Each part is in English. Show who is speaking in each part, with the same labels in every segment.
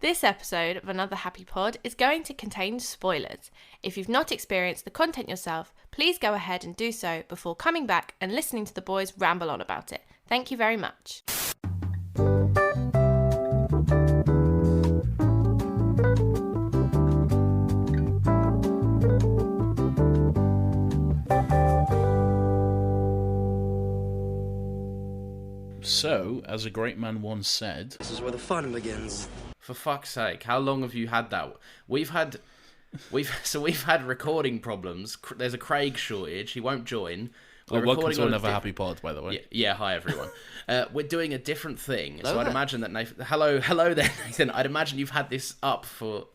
Speaker 1: This episode of Another Happy Pod is going to contain spoilers. If you've not experienced the content yourself, please go ahead and do so before coming back and listening to the boys ramble on about it. Thank you very much.
Speaker 2: So, as a great man once said,
Speaker 3: this is where the fun begins.
Speaker 4: For fuck's sake, how long have you had that? We've had recording problems. There's a Craig shortage. He won't join.
Speaker 2: welcome to Another Happy Pod, by the way.
Speaker 4: Yeah, hi everyone. We're doing a different thing. Hello, so I'd imagine that Nathan... Hello there, Nathan. I'd imagine you've had this up for...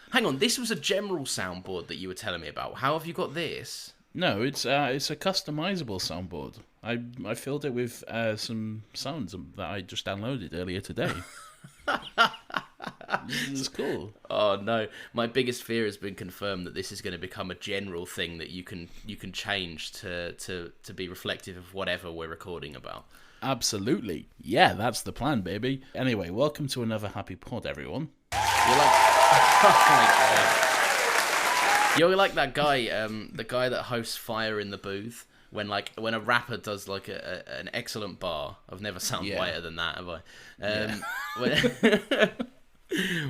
Speaker 4: Hang on, this was a general soundboard that you were telling me about. How have you got this?
Speaker 2: No, it's a customizable soundboard. I filled it with some sounds that I just downloaded earlier today. It's cool.
Speaker 4: Oh no, my biggest fear has been confirmed that this is going to become a general thing that you can change to be reflective of whatever we're recording about.
Speaker 2: Absolutely. Yeah, that's the plan, baby. Anyway, welcome to Another Happy Pod, everyone.
Speaker 4: You're like... Oh my God. You're like that guy, the guy that hosts Fire in the Booth. When a rapper does like an excellent bar. I've never sounded whiter than that, have I?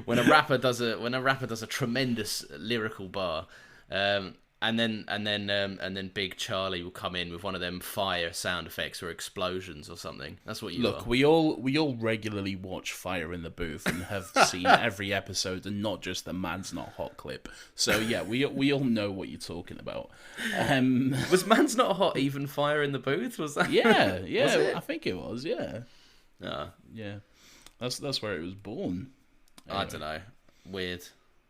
Speaker 4: When a rapper does a tremendous lyrical bar, and then Big Charlie will come in with one of them fire sound effects or explosions or something. That's what you
Speaker 2: look.
Speaker 4: are.
Speaker 2: We all regularly watch Fire in the Booth and have seen every episode, and not just the Man's Not Hot clip. So yeah, we all know what you're talking about.
Speaker 4: Was Man's Not Hot even Fire in the Booth? Was that?
Speaker 2: Yeah.
Speaker 4: Was
Speaker 2: I think it was. Yeah.
Speaker 4: Yeah.
Speaker 2: That's where it was born.
Speaker 4: Anyway. I don't know. Weird.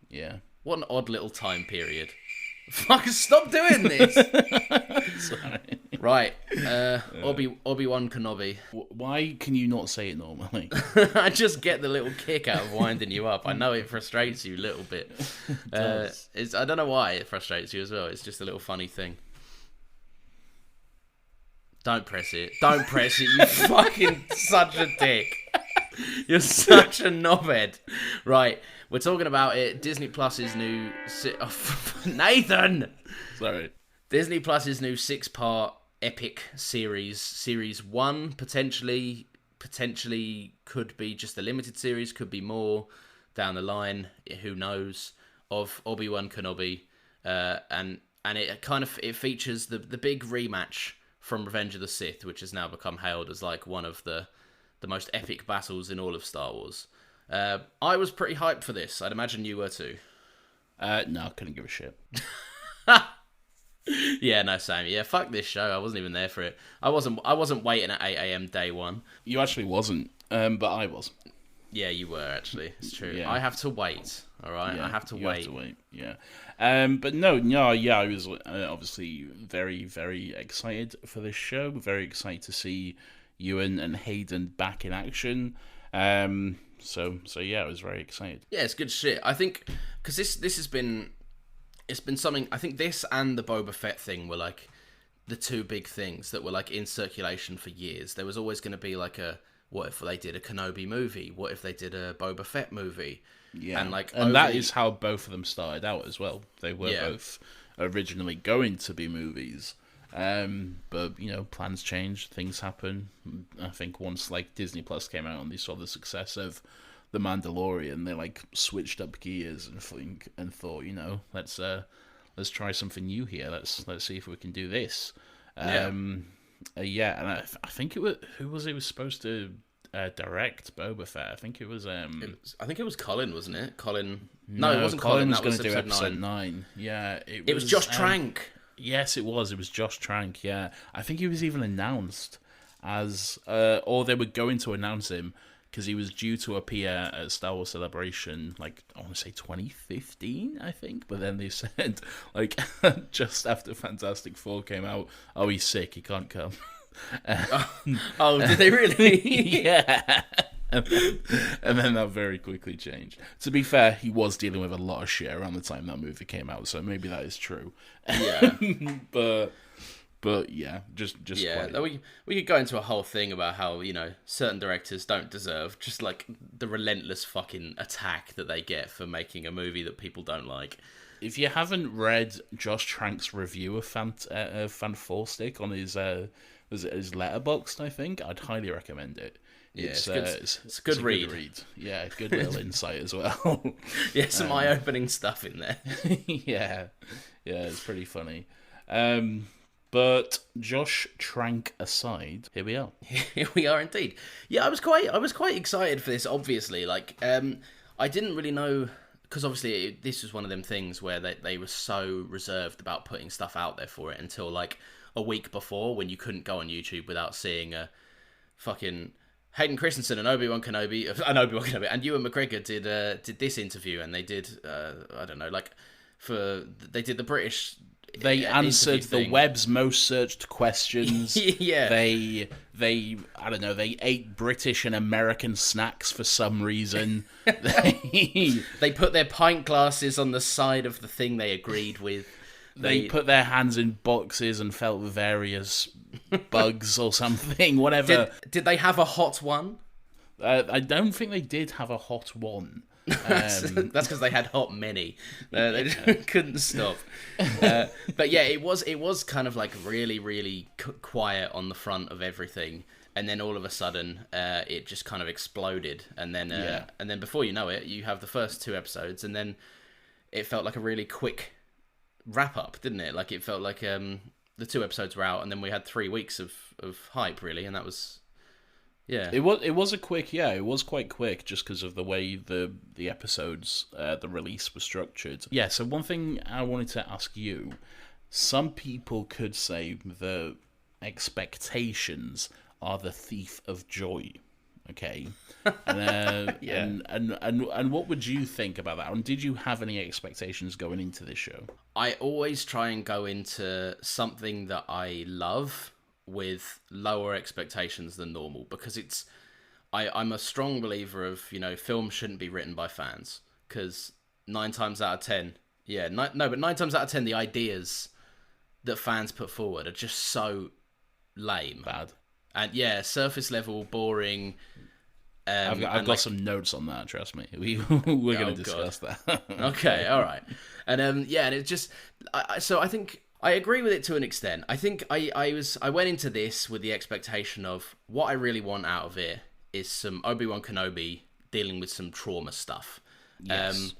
Speaker 2: Yeah.
Speaker 4: What an odd little time period. Fucking stop doing this!
Speaker 2: Sorry.
Speaker 4: Right, Obi-Wan Kenobi.
Speaker 2: Why can you not say it normally?
Speaker 4: I just get the little kick out of winding you up. I know it frustrates you a little bit. I don't know why it frustrates you as well. It's just a little funny thing. Don't press it. Don't press it, you fucking such a dick. You're such a knobhead. Right, we're talking about it. Disney Plus's new... Nathan!
Speaker 2: Sorry.
Speaker 4: Disney Plus's new 6-part epic series. Series 1, potentially could be just a limited series, could be more down the line, who knows, of Obi-Wan Kenobi. And it features the big rematch from Revenge of the Sith, which has now become hailed as like one of the most epic battles in all of Star Wars. I was pretty hyped for this. I'd imagine you were too.
Speaker 2: No, I couldn't give a shit.
Speaker 4: Yeah, no, Sam. Yeah, fuck this show. I wasn't even there for it. I wasn't waiting at 8 a.m. day one.
Speaker 2: You actually wasn't, but I was.
Speaker 4: Yeah, you were actually. It's true.
Speaker 2: Yeah.
Speaker 4: I have to wait. All right,
Speaker 2: Yeah,
Speaker 4: I have to
Speaker 2: you
Speaker 4: wait.
Speaker 2: Have to wait. Yeah. But no. Yeah, I was obviously very, very excited for this show. Very excited to see Ewan and Hayden back in action. So yeah, I was very excited.
Speaker 4: Yeah, it's good shit. I think because this has been something. I think this and the Boba Fett thing were like the two big things that were like in circulation for years. There was always going to be like what if they did a Kenobi movie? What if they did a Boba Fett movie?
Speaker 2: Yeah,
Speaker 4: and
Speaker 2: that is how both of them started out as well. They were
Speaker 4: Yeah.
Speaker 2: both originally going to be movies. But plans change, things happen. I think once like Disney Plus came out and they saw the success of The Mandalorian, they like switched up gears and thought, let's try something new here. Let's see if we can do this. And I think it was who was supposed to direct Boba Fett. I think it was.
Speaker 4: I think it was Colin, wasn't it? Colin.
Speaker 2: No,
Speaker 4: it wasn't
Speaker 2: Colin
Speaker 4: Colin.
Speaker 2: was
Speaker 4: That
Speaker 2: going
Speaker 4: was
Speaker 2: to do
Speaker 4: episode
Speaker 2: 9. Yeah,
Speaker 4: It was Josh Trank.
Speaker 2: Yes, it was. It was Josh Trank, yeah. I think he was even announced as... or they were going to announce him because he was due to appear at Star Wars Celebration, like, I want to say 2015, I think. But then they said, like, just after Fantastic Four came out, oh, he's sick, he can't come.
Speaker 4: Did they really?
Speaker 2: Yeah. And then that very quickly changed. To be fair, he was dealing with a lot of shit around the time that movie came out, so maybe that is true.
Speaker 4: Yeah.
Speaker 2: But But yeah, just
Speaker 4: Yeah,
Speaker 2: quite.
Speaker 4: we could go into a whole thing about how, certain directors don't deserve just like the relentless fucking attack that they get for making a movie that people don't like.
Speaker 2: If you haven't read Josh Trank's review of Fantastic on his his Letterboxd, I think I'd highly recommend it.
Speaker 4: It's a good read.
Speaker 2: Yeah, good little insight as well.
Speaker 4: Yeah, some eye-opening stuff in there.
Speaker 2: yeah, it's pretty funny. But Josh Trank aside, here we are.
Speaker 4: Here we are indeed. Yeah, I was quite excited for this. Obviously, I didn't really know, because obviously this was one of them things where they were so reserved about putting stuff out there for it until like a week before, when you couldn't go on YouTube without seeing a fucking Hayden Christensen and Obi-Wan Kenobi, and Ewan McGregor did this interview, and they did I don't know, they did the British.
Speaker 2: They answered the web's most searched questions.
Speaker 4: Yeah.
Speaker 2: They I don't know, they ate British and American snacks for some reason.
Speaker 4: They put their pint glasses on the side of the thing they agreed with.
Speaker 2: They put their hands in boxes and felt various bugs or something, whatever.
Speaker 4: Did they have a hot one?
Speaker 2: I don't think they did have a hot one.
Speaker 4: That's because they had hot many. They couldn't stop. But yeah, it was kind of like really, really quiet on the front of everything, and then all of a sudden, it just kind of exploded. And then before you know it, you have the first 2 episodes, and then it felt like a really quick wrap up, didn't it? Like it felt like the 2 episodes were out, and then we had 3 weeks of hype, really, and that was. Yeah,
Speaker 2: it was a quick. Yeah, it was quite quick, just because of the way the episodes, the release was structured. Yeah. So one thing I wanted to ask you: some people could say the expectations are the thief of joy. Okay. And,
Speaker 4: yeah.
Speaker 2: And what would you think about that? And did you have any expectations going into this show?
Speaker 4: I always try and go into something that I love with lower expectations than normal, because I'm a strong believer of, film shouldn't be written by fans, because 9 times out of 10, but 9 times out of 10 the ideas that fans put forward are just so lame,
Speaker 2: bad,
Speaker 4: and surface level, boring.
Speaker 2: I've got some notes on that. Trust me, we're going to discuss that.
Speaker 4: Okay, all right, and and it's just so I think. I agree with it to an extent. I think I went into this with the expectation of what I really want out of it is some Obi-Wan Kenobi dealing with some trauma stuff.
Speaker 2: Yes.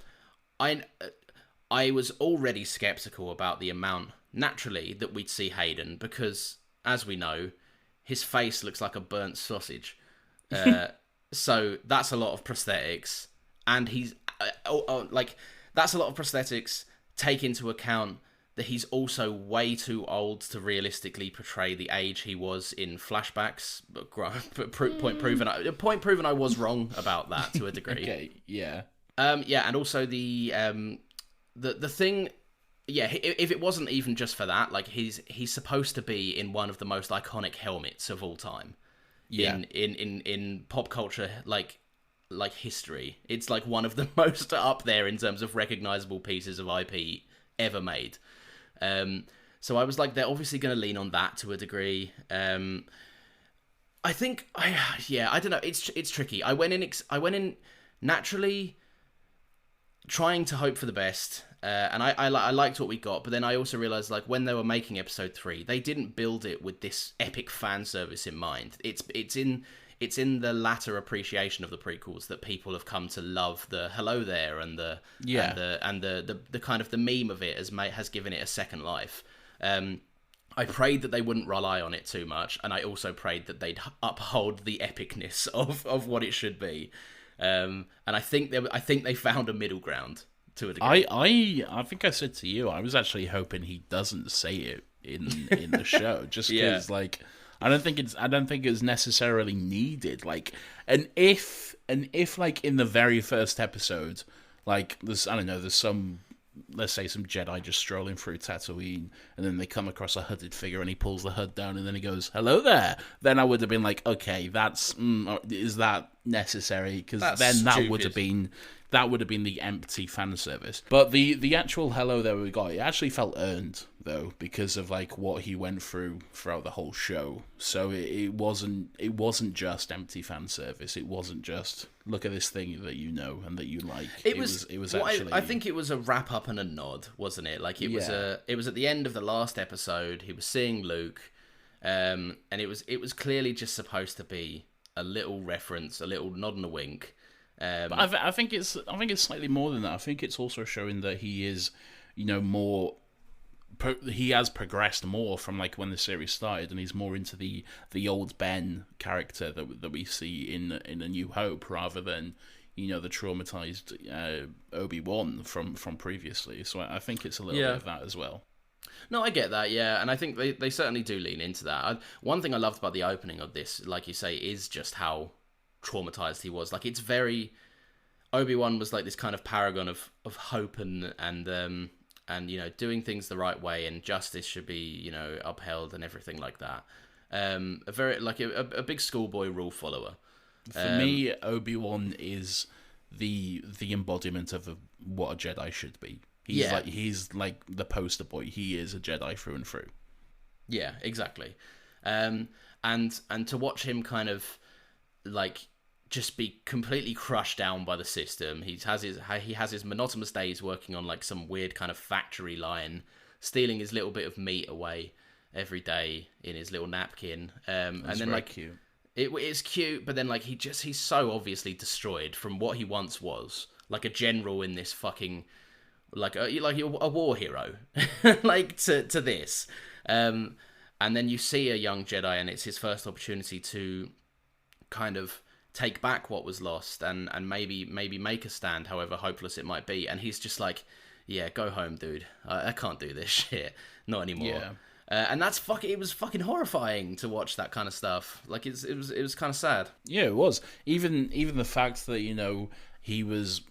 Speaker 4: I was already skeptical about the amount, naturally, that we'd see Hayden, because, as we know, his face looks like a burnt sausage. So that's a lot of prosthetics, and he's that's a lot of prosthetics. Take into account that he's also way too old to realistically portray the age he was in flashbacks. But point proven, I was wrong about that to a degree.
Speaker 2: Okay, yeah.
Speaker 4: And also the thing, if it wasn't even just for that, like he's supposed to be in one of the most iconic helmets of all time.
Speaker 2: Yeah.
Speaker 4: In pop culture, like history. It's like one of the most up there in terms of recognizable pieces of IP ever made. So I was like, they're obviously going to lean on that to a degree. I think, I don't know. It's tricky. I went in naturally trying to hope for the best, and I liked what we got. But then I also realized, like, when they were making episode 3, they didn't build it with this epic fan service in mind. It's in the latter appreciation of the prequels that people have come to love the hello there and the kind of the meme of it has given it a second life. I prayed that they wouldn't rely on it too much, and I also prayed that they'd uphold the epicness of what it should be. And I think they found a middle ground to a degree.
Speaker 2: I think I said to you, I was actually hoping he doesn't say it in the show, just because I don't think it's necessarily needed. Like, and if like in the very first episode, like there's some, let's say, some Jedi just strolling through Tatooine, and then they come across a hooded figure, and he pulls the hood down, and then he goes, "Hello there." Then I would have been like, okay, is that necessary? Because then that would have been that would have been the empty fan service. But the actual hello there we got, it actually felt earned though, because of like what he went through throughout the whole show. So it wasn't just empty fan service. It wasn't just look at this thing that you know and that you like. It was actually.
Speaker 4: I think it was a wrap up and a nod, wasn't it? Like it was at the end of the last episode. He was seeing Luke, and it was clearly just supposed to be a little reference, a little nod and a wink.
Speaker 2: But I think it's slightly more than that. I think it's also showing that he is, more. He has progressed more from like when the series started, and he's more into the old Ben character that we see in A New Hope, rather than the traumatized Obi-Wan from previously. So I think it's a little bit of that as well.
Speaker 4: No, I get that, yeah, and I think they certainly do lean into that. One thing I loved about the opening of this, like you say, is just how traumatized he was. Like, it's very... Obi-Wan was like this kind of paragon of hope and doing things the right way, and justice should be, upheld and everything like that. A very, like, a big schoolboy rule follower.
Speaker 2: For me, Obi-Wan is the embodiment of what a Jedi should be. He's like the poster boy. He is a Jedi through and through.
Speaker 4: Yeah, exactly. And to watch him kind of like just be completely crushed down by the system. He has his monotonous days working on like some weird kind of factory line, stealing his little bit of meat away every day in his little napkin. And then like
Speaker 2: cute.
Speaker 4: It's cute, but then like he's so obviously destroyed from what he once was, like a general in this fucking like a war hero, like to this. And then you see a young Jedi, and it's his first opportunity to kind of take back what was lost and maybe make a stand, however hopeless it might be. And he's just like, yeah, go home, dude. I can't do this shit. Not anymore. Yeah. And it was fucking horrifying to watch that kind of stuff. Like it was kind of sad.
Speaker 2: Yeah, it was. Even the fact that, he was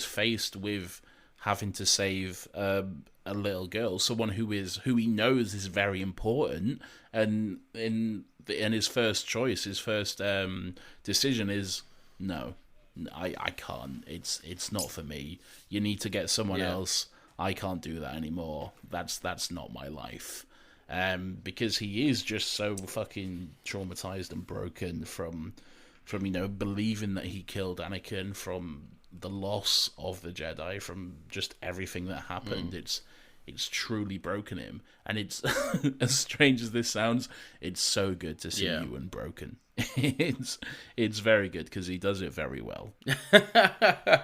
Speaker 2: faced with having to save a little girl, someone who he knows is very important, and in his first choice, his first decision is no, I can't. It's not for me. You need to get someone else. I can't do that anymore. That's not my life. Because he is just so fucking traumatized and broken from believing that he killed Anakin, from the loss of the Jedi, from just everything that happened. It's truly broken him, and it's as strange as this sounds, it's so good to see Ewan broken. It's very good because he does it very well.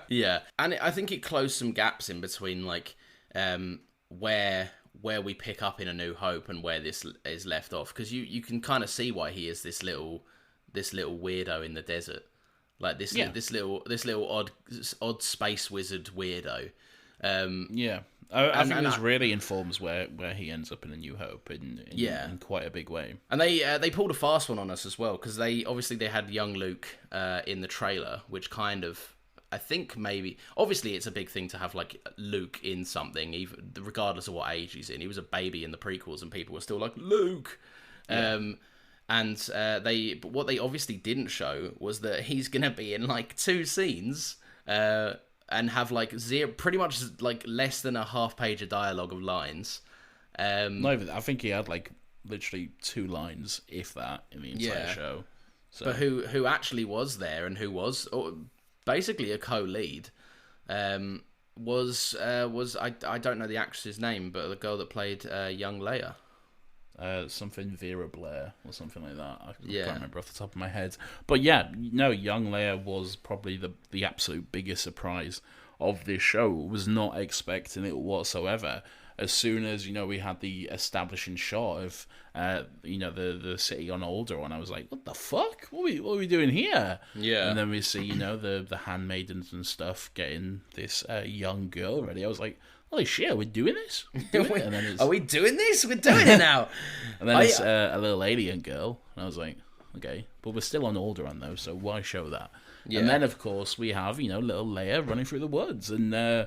Speaker 4: Yeah, and I think it closed some gaps in between, like where we pick up in A New Hope and where this is left off, because you can kind of see why he is this little weirdo in the desert, like this little odd space wizard weirdo.
Speaker 2: I think this really informs where he ends up in A New Hope in quite a big way.
Speaker 4: And they pulled a fast one on us as well, because they had young Luke in the trailer, which kind of, I think maybe, obviously it's a big thing to have like Luke in something, even regardless of what age he's in. He was a baby in the prequels, and people were still like, Luke. Yeah. But what they obviously didn't show was that he's gonna be in like 2 scenes, and have like pretty much like less than a half page of dialogue of lines.
Speaker 2: I think he had like literally 2 lines, if that, in the entire show. So.
Speaker 4: But who actually was there, and who was basically a co-lead, was I don't know the actress's name, but the girl that played young Leia.
Speaker 2: Something Vera Blair or something like that. I can't remember off the top of my head. But yeah, no, young Leia was probably the absolute biggest surprise of this show. Was not expecting it whatsoever. As soon as we had the establishing shot of the city on Alderaan, I was like, what the fuck? What are we doing here? Yeah. And then we see the handmaidens and stuff getting this young girl ready. I was like, holy shit, we're doing this?
Speaker 4: Are we doing this? We're doing it now.
Speaker 2: And then it's a little alien girl. And I was like, okay. But we're still on Alderaan, though, so why show that? Yeah. And then, of course, we have, little Leia running through the woods. And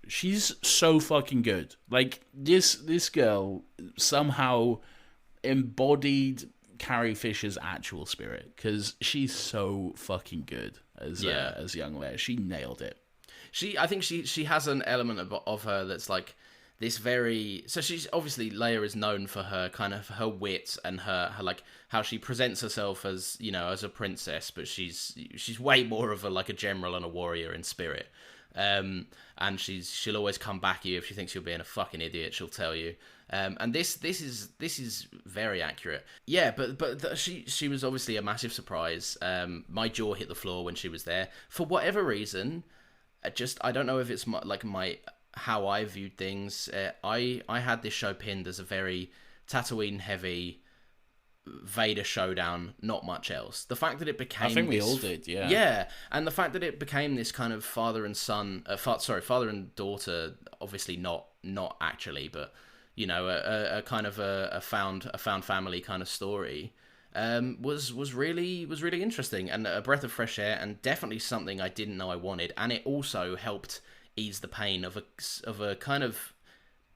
Speaker 2: she's so fucking good. Like, this girl somehow embodied Carrie Fisher's actual spirit. Because she's so fucking good as young Leia. She nailed it.
Speaker 4: I think she has an element of her that's like this very. So she's obviously, Leia is known for her kind of her wit and her like how she presents herself as, you know, as a princess, but she's way more of a like a general and a warrior in spirit. And she'll always come back at you if she thinks you're being a fucking idiot. She'll tell you. And this is very accurate. Yeah, but she was obviously a massive surprise. My jaw hit the floor when she was there for whatever reason. I don't know if it's my how I viewed things. I had this show pinned as a very Tatooine heavy Vader showdown, not much else. The fact that it became,
Speaker 2: I think we all did, yeah.
Speaker 4: Yeah, and the fact that it became this kind of father and son, father and daughter, obviously not actually, but you know, a kind of a found family kind of story, was really interesting and a breath of fresh air, and definitely something I didn't know I wanted. And it also helped ease the pain of a kind of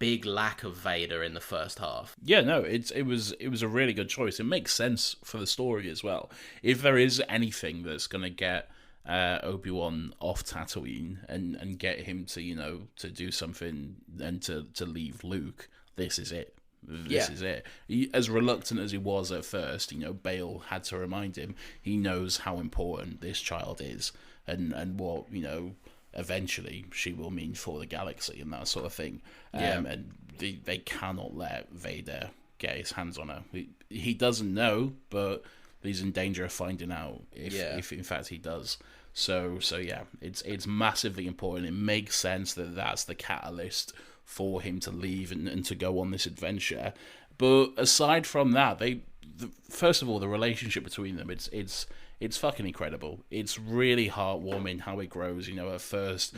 Speaker 4: big lack of Vader in the first half.
Speaker 2: Yeah, no, it was a really good choice. It makes sense for the story as well. If there is anything that's gonna get Obi-Wan off Tatooine and get him to, you know, to do something and to leave Luke, this is it. This is it. As reluctant as he was at first, you know, Bale had to remind him. He knows how important this child is, and what, you know, eventually she will mean for the galaxy and that sort of thing. And they cannot let Vader get his hands on her. He doesn't know, but he's in danger of finding out if in fact he does. So yeah, it's massively important. It makes sense that that's the catalyst for him to leave and to go on this adventure. But aside from that, first of all, the relationship between them, it's fucking incredible. It's really heartwarming how it grows. You know, at first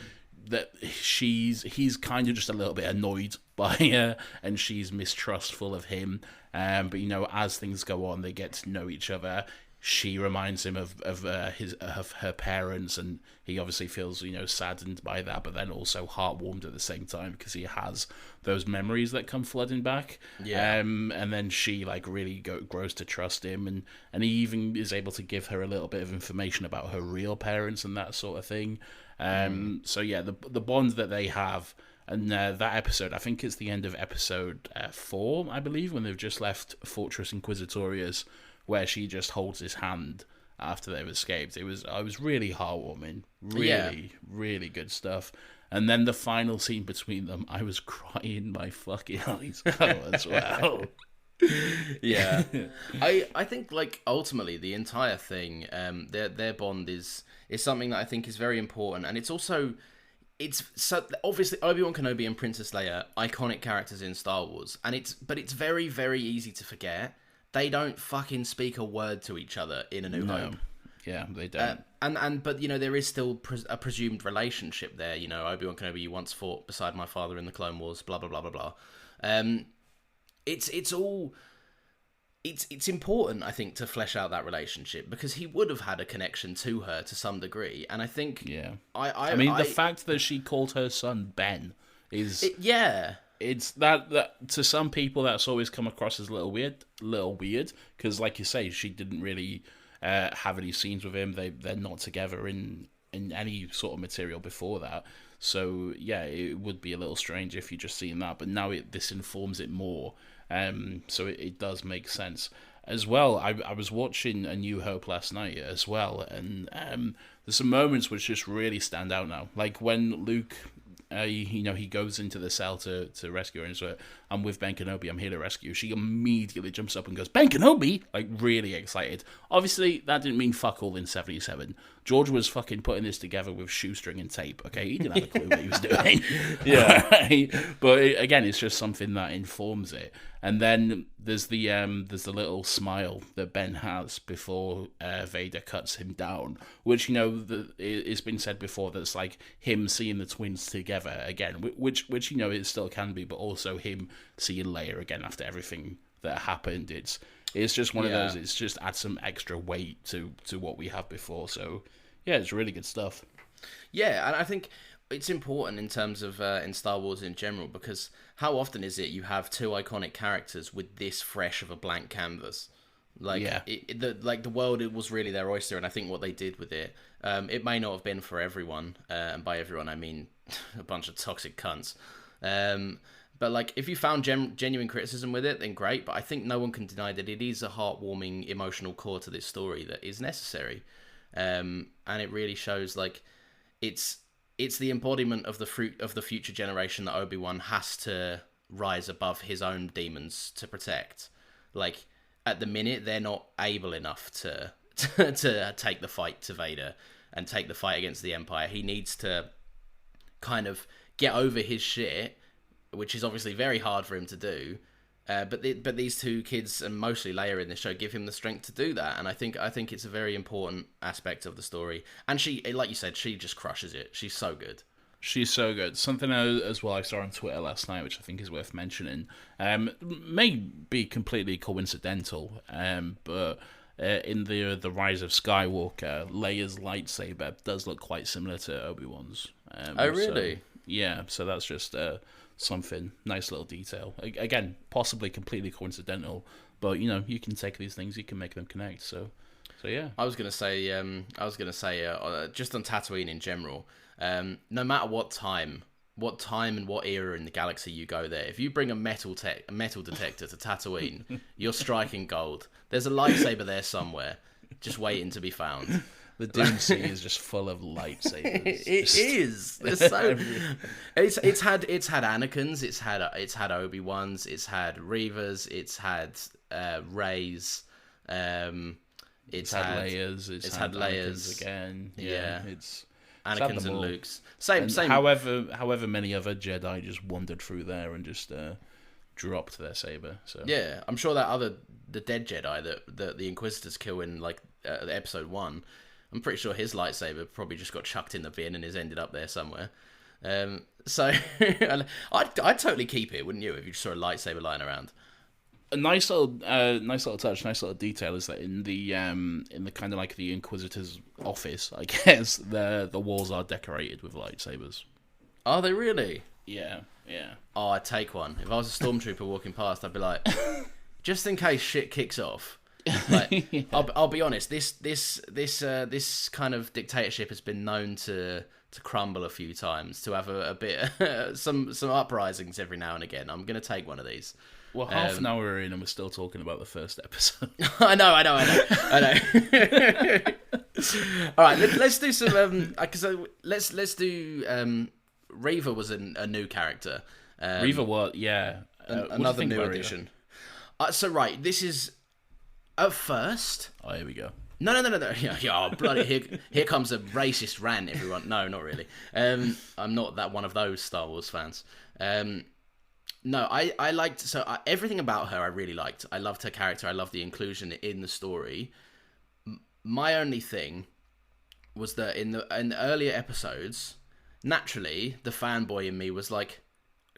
Speaker 2: that he's kind of just a little bit annoyed by her, and she's mistrustful of him. But you know, as things go on, they get to know each other. She reminds him of her parents, and he obviously feels, you know, saddened by that, but then also heartwarmed at the same time because he has those memories that come flooding back. Yeah. And then she like really grows to trust him, and he even is able to give her a little bit of information about her real parents and that sort of thing. So yeah, the bond that they have. And that episode, I think it's the end of episode 4, I believe, when they've just left Fortress Inquisitorius, where she just holds his hand after they've escaped. I was really heartwarming, really good stuff. And then the final scene between them, I was crying my fucking eyes out as well.
Speaker 4: Yeah, I think like ultimately the entire thing, their bond is something that I think is very important, and it's also. It's so obviously Obi-Wan Kenobi and Princess Leia, iconic characters in Star Wars, but it's very, very easy to forget. They don't fucking speak a word to each other in A New Hope.
Speaker 2: Yeah, they don't.
Speaker 4: But you know, there is still a presumed relationship there. You know, Obi-Wan Kenobi, you once fought beside my father in the Clone Wars. Blah blah blah blah blah. It's important, I think, to flesh out that relationship, because he would have had a connection to her to some degree, and I think I mean
Speaker 2: the fact that she called her son Ben is it's that to some people that's always come across as a little weird because, like you say, she didn't really have any scenes with him. They're not together in any sort of material before that. So yeah, it would be a little strange if you just seen that. But now this informs it more. So it does make sense. As well, I was watching A New Hope last night as well, and there's some moments which just really stand out now. Like when Luke, he goes into the cell to rescue her, and so I'm with Ben Kenobi, I'm here to rescue. She immediately jumps up and goes, Ben Kenobi? Like, really excited. Obviously, that didn't mean fuck all in 77. George was fucking putting this together with shoestring and tape, okay? He didn't have a clue what he was doing. Yeah. Right? But again, it's just something that informs it. And then there's the little smile that Ben has before Vader cuts him down, which, it's been said before, that's like him seeing the twins together again, which it still can be, but also him seeing Leia again after everything that happened. It's just one of those. It's just add some extra weight to what we have before. So yeah, it's really good stuff.
Speaker 4: Yeah, and I think it's important in terms of in Star Wars in general, because how often is it you have two iconic characters with this fresh of a blank canvas? Like,
Speaker 2: Yeah.
Speaker 4: the world, it was really their oyster, and I think what they did with it, it may not have been for everyone, and by everyone I mean a bunch of toxic cunts. But like, if you found genuine criticism with it, then great. But I think no one can deny that it is a heartwarming, emotional core to this story that is necessary, and it really shows like it's the embodiment of the fruit of the future generation that Obi-Wan has to rise above his own demons to protect. Like, at the minute, they're not able enough to to take the fight to Vader and take the fight against the Empire. He needs to kind of get over his shit, which is obviously very hard for him to do. But these two kids, and mostly Leia in this show, give him the strength to do that. And I think it's a very important aspect of the story. And she, like you said, she just crushes it. She's so good.
Speaker 2: She's so good. Something as well I saw on Twitter last night, which I think is worth mentioning, may be completely coincidental, but in the Rise of Skywalker, Leia's lightsaber does look quite similar to Obi-Wan's.
Speaker 4: Oh, really?
Speaker 2: So, yeah, so that's just something, nice little detail. Again, possibly completely coincidental, but you know, you can take these things, you can make them connect. So yeah.
Speaker 4: I was gonna say, just on Tatooine in general. No matter what time and what era in the galaxy you go there, if you bring a metal detector to Tatooine, you're striking gold. There's a lightsaber there somewhere, just waiting to be found.
Speaker 2: The Dune Sea is just full of lightsabers.
Speaker 4: It is. There's so. It's had Anakin's. It's had Obi-Wan's. It's had Reva's. It's had Rey's. It's had
Speaker 2: Leia's. It's had Leia's again. Yeah. It's
Speaker 4: Anakin's and Luke's. Same.
Speaker 2: However many other Jedi just wandered through there and just dropped their saber. So
Speaker 4: yeah, I'm sure the dead Jedi that the Inquisitors kill in like episode 1, I'm pretty sure his lightsaber probably just got chucked in the bin and has ended up there somewhere. So I'd totally keep it, wouldn't you, if you saw a lightsaber lying around?
Speaker 2: A nice little touch, nice little detail is that in the kind of like the Inquisitor's office, I guess the walls are decorated with lightsabers.
Speaker 4: Are they really?
Speaker 2: Yeah.
Speaker 4: Oh, I'd take one. If I was a stormtrooper walking past, I'd be like, just in case shit kicks off. Like, yeah. I'll be honest. This kind of dictatorship has been known to crumble a few times, to have a bit some uprisings every now and again. I'm gonna take one of these.
Speaker 2: Well, half an hour in and we're still talking about the first episode.
Speaker 4: I know. All right, let's do some. Let's do. Reva was a new character.
Speaker 2: Reva was, yeah,
Speaker 4: another new addition. So right, this is at first.
Speaker 2: Oh, here we go.
Speaker 4: No. Yeah, bloody here comes a racist rant, everyone. No, not really. I'm not that one of those Star Wars fans. No, I liked... So everything about her I really liked. I loved her character. I loved the inclusion in the story. My only thing was that in the earlier episodes, naturally, the fanboy in me was like,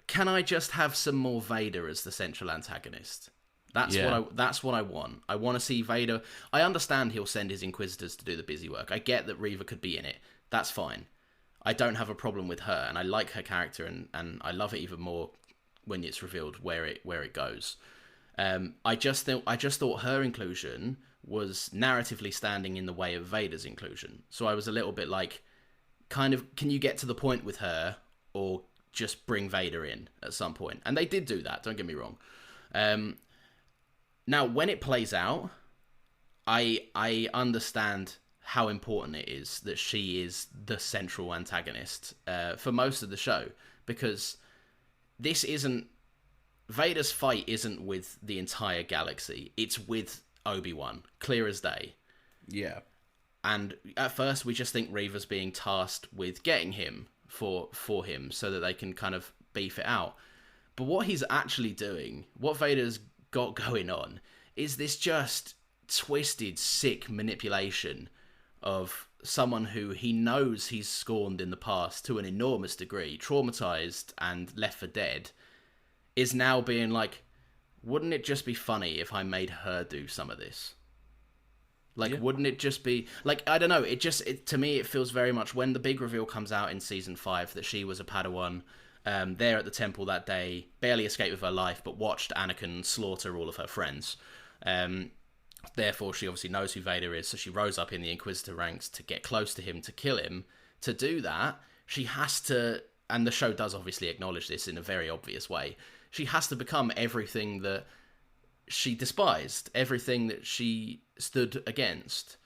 Speaker 4: can I just have some more Vader as the central antagonist? That's what I want. I want to see Vader. I understand he'll send his Inquisitors to do the busy work. I get that Reva could be in it. That's fine. I don't have a problem with her, and I like her character, and I love it even more when it's revealed where it goes. I just thought her inclusion was narratively standing in the way of Vader's inclusion. So I was a little bit like, kind of, can you get to the point with her, or just bring Vader in at some point? And they did do that, don't get me wrong. Now, when it plays out, I understand how important it is that she is the central antagonist for most of the show, because Vader's fight isn't with the entire galaxy. It's with Obi-Wan, clear as day.
Speaker 2: Yeah.
Speaker 4: And at first we just think Reva's being tasked with getting him for him so that they can kind of beef it out. But what he's actually doing, what Vader's got going on, is this just twisted, sick manipulation of someone who he knows he's scorned in the past to an enormous degree, traumatized and left for dead, is now being like, wouldn't it just be funny if I made her do some of this? Like, Wouldn't it just be like, I don't know, to me it feels very much, when the big reveal comes out in season 5 that she was a Padawan there at the temple that day, barely escaped with her life, but watched Anakin slaughter all of her friends. Therefore, she obviously knows who Vader is, so she rose up in the Inquisitor ranks to get close to him, to kill him. To do that, she has to, and the show does obviously acknowledge this in a very obvious way, she has to become everything that she despised, everything that she stood against.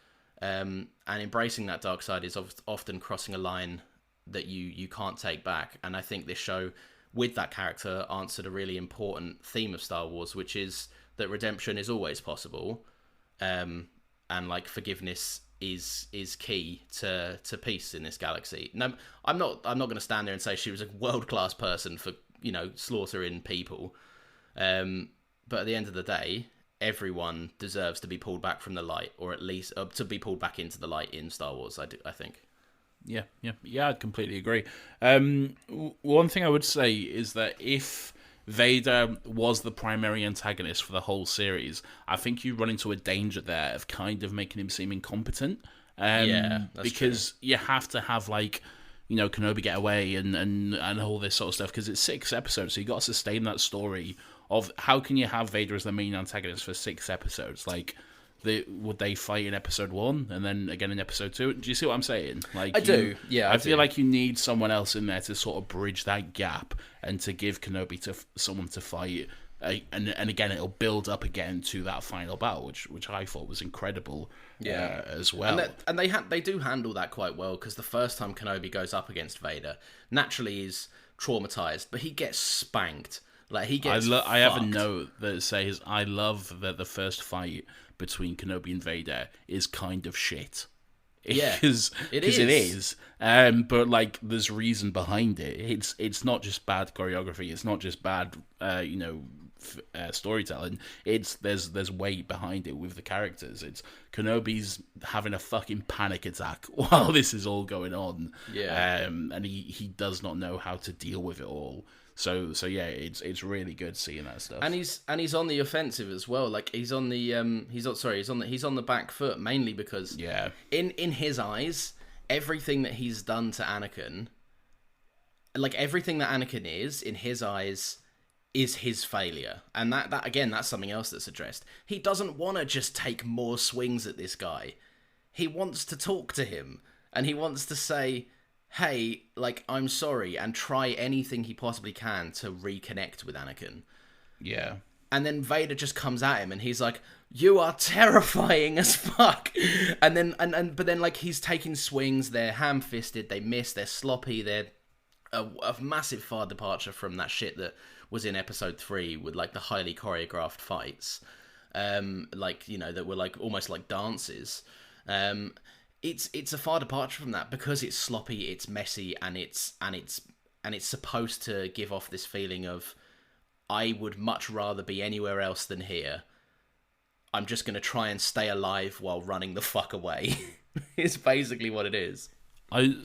Speaker 4: And embracing that dark side is often crossing a line that you can't take back. And I think this show, with that character, answered a really important theme of Star Wars, which is that redemption is always possible. And like forgiveness is key to peace in this galaxy. No, I'm not going to stand there and say she was a world-class person for, slaughtering people. But at the end of the day, everyone deserves to be pulled back from the light, or at least to be pulled back into the light in Star Wars. I think.
Speaker 2: Yeah, I completely agree. One thing I would say is that if Vader was the primary antagonist for the whole series, I think you run into a danger there of kind of making him seem incompetent.
Speaker 4: That's
Speaker 2: because
Speaker 4: true.
Speaker 2: you have to have Kenobi get away and all this sort of stuff, because it's 6 episodes, so you got to sustain that story of how can you have Vader as the main antagonist for 6 episodes? Would they fight in episode 1 and then again in episode 2? Do you see what I'm saying?
Speaker 4: I do. Yeah,
Speaker 2: I feel like you need someone else in there to sort of bridge that gap and to give Kenobi to someone to fight. And again, it'll build up again to that final battle, which I thought was incredible. As well.
Speaker 4: And they do handle that quite well, because the first time Kenobi goes up against Vader, naturally he's traumatized, but he gets spanked. Like he gets.
Speaker 2: I have a note that says I love that the first fight between Kenobi and Vader is kind of shit.
Speaker 4: Yeah,
Speaker 2: because it is. But there's reason behind it. It's not just bad choreography. It's not just bad, storytelling. There's weight behind it with the characters. It's Kenobi's having a fucking panic attack while this is all going on.
Speaker 4: Yeah,
Speaker 2: and he does not know how to deal with it all. So yeah, it's really good seeing that stuff.
Speaker 4: And he's on the offensive as well. Like he's on the back foot, mainly because in his eyes, everything that he's done to Anakin, like everything that Anakin is in his eyes, is his failure. And that again, that's something else that's addressed. He doesn't want to just take more swings at this guy. He wants to talk to him, and he wants to say, hey, I'm sorry, and try anything he possibly can to reconnect with Anakin.
Speaker 2: Yeah.
Speaker 4: And then Vader just comes at him, and he's like, you are terrifying as fuck. And then, but then, he's taking swings, they're ham-fisted, they miss, they're sloppy, they're a massive far departure from that shit that was in episode 3 with, the highly choreographed fights. That were, almost like dances. It's a far departure from that, because it's sloppy, it's messy, and it's supposed to give off this feeling of, I would much rather be anywhere else than here. I'm just going to try and stay alive while running the fuck away. It's basically what it is.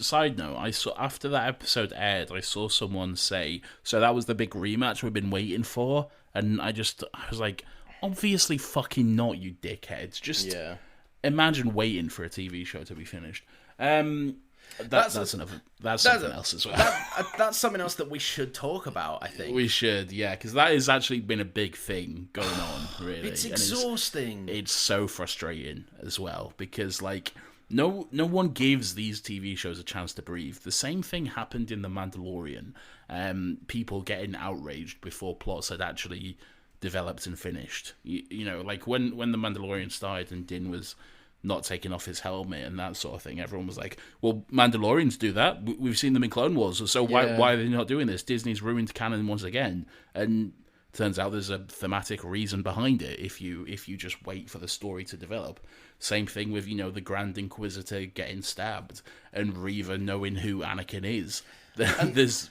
Speaker 2: Side note, I saw after that episode aired, I saw someone say, so that was the big rematch we've been waiting for, and I was like, obviously fucking not, you dickheads. Just imagine waiting for a TV show to be finished. That's something else as well.
Speaker 4: That's something else that we should talk about, I think.
Speaker 2: We should, yeah, because that has actually been a big thing going on, really.
Speaker 4: It's exhausting.
Speaker 2: It's so frustrating as well, because, no one gives these TV shows a chance to breathe. The same thing happened in The Mandalorian. People getting outraged before plots had actually developed and finished. When The Mandalorian started and Din was not taking off his helmet and that sort of thing, everyone was like, well, Mandalorians do that. We've seen them in Clone Wars, so why are they not doing this? Disney's ruined canon once again. And turns out there's a thematic reason behind it if you just wait for the story to develop. Same thing with, the Grand Inquisitor getting stabbed and Reva knowing who Anakin is. There's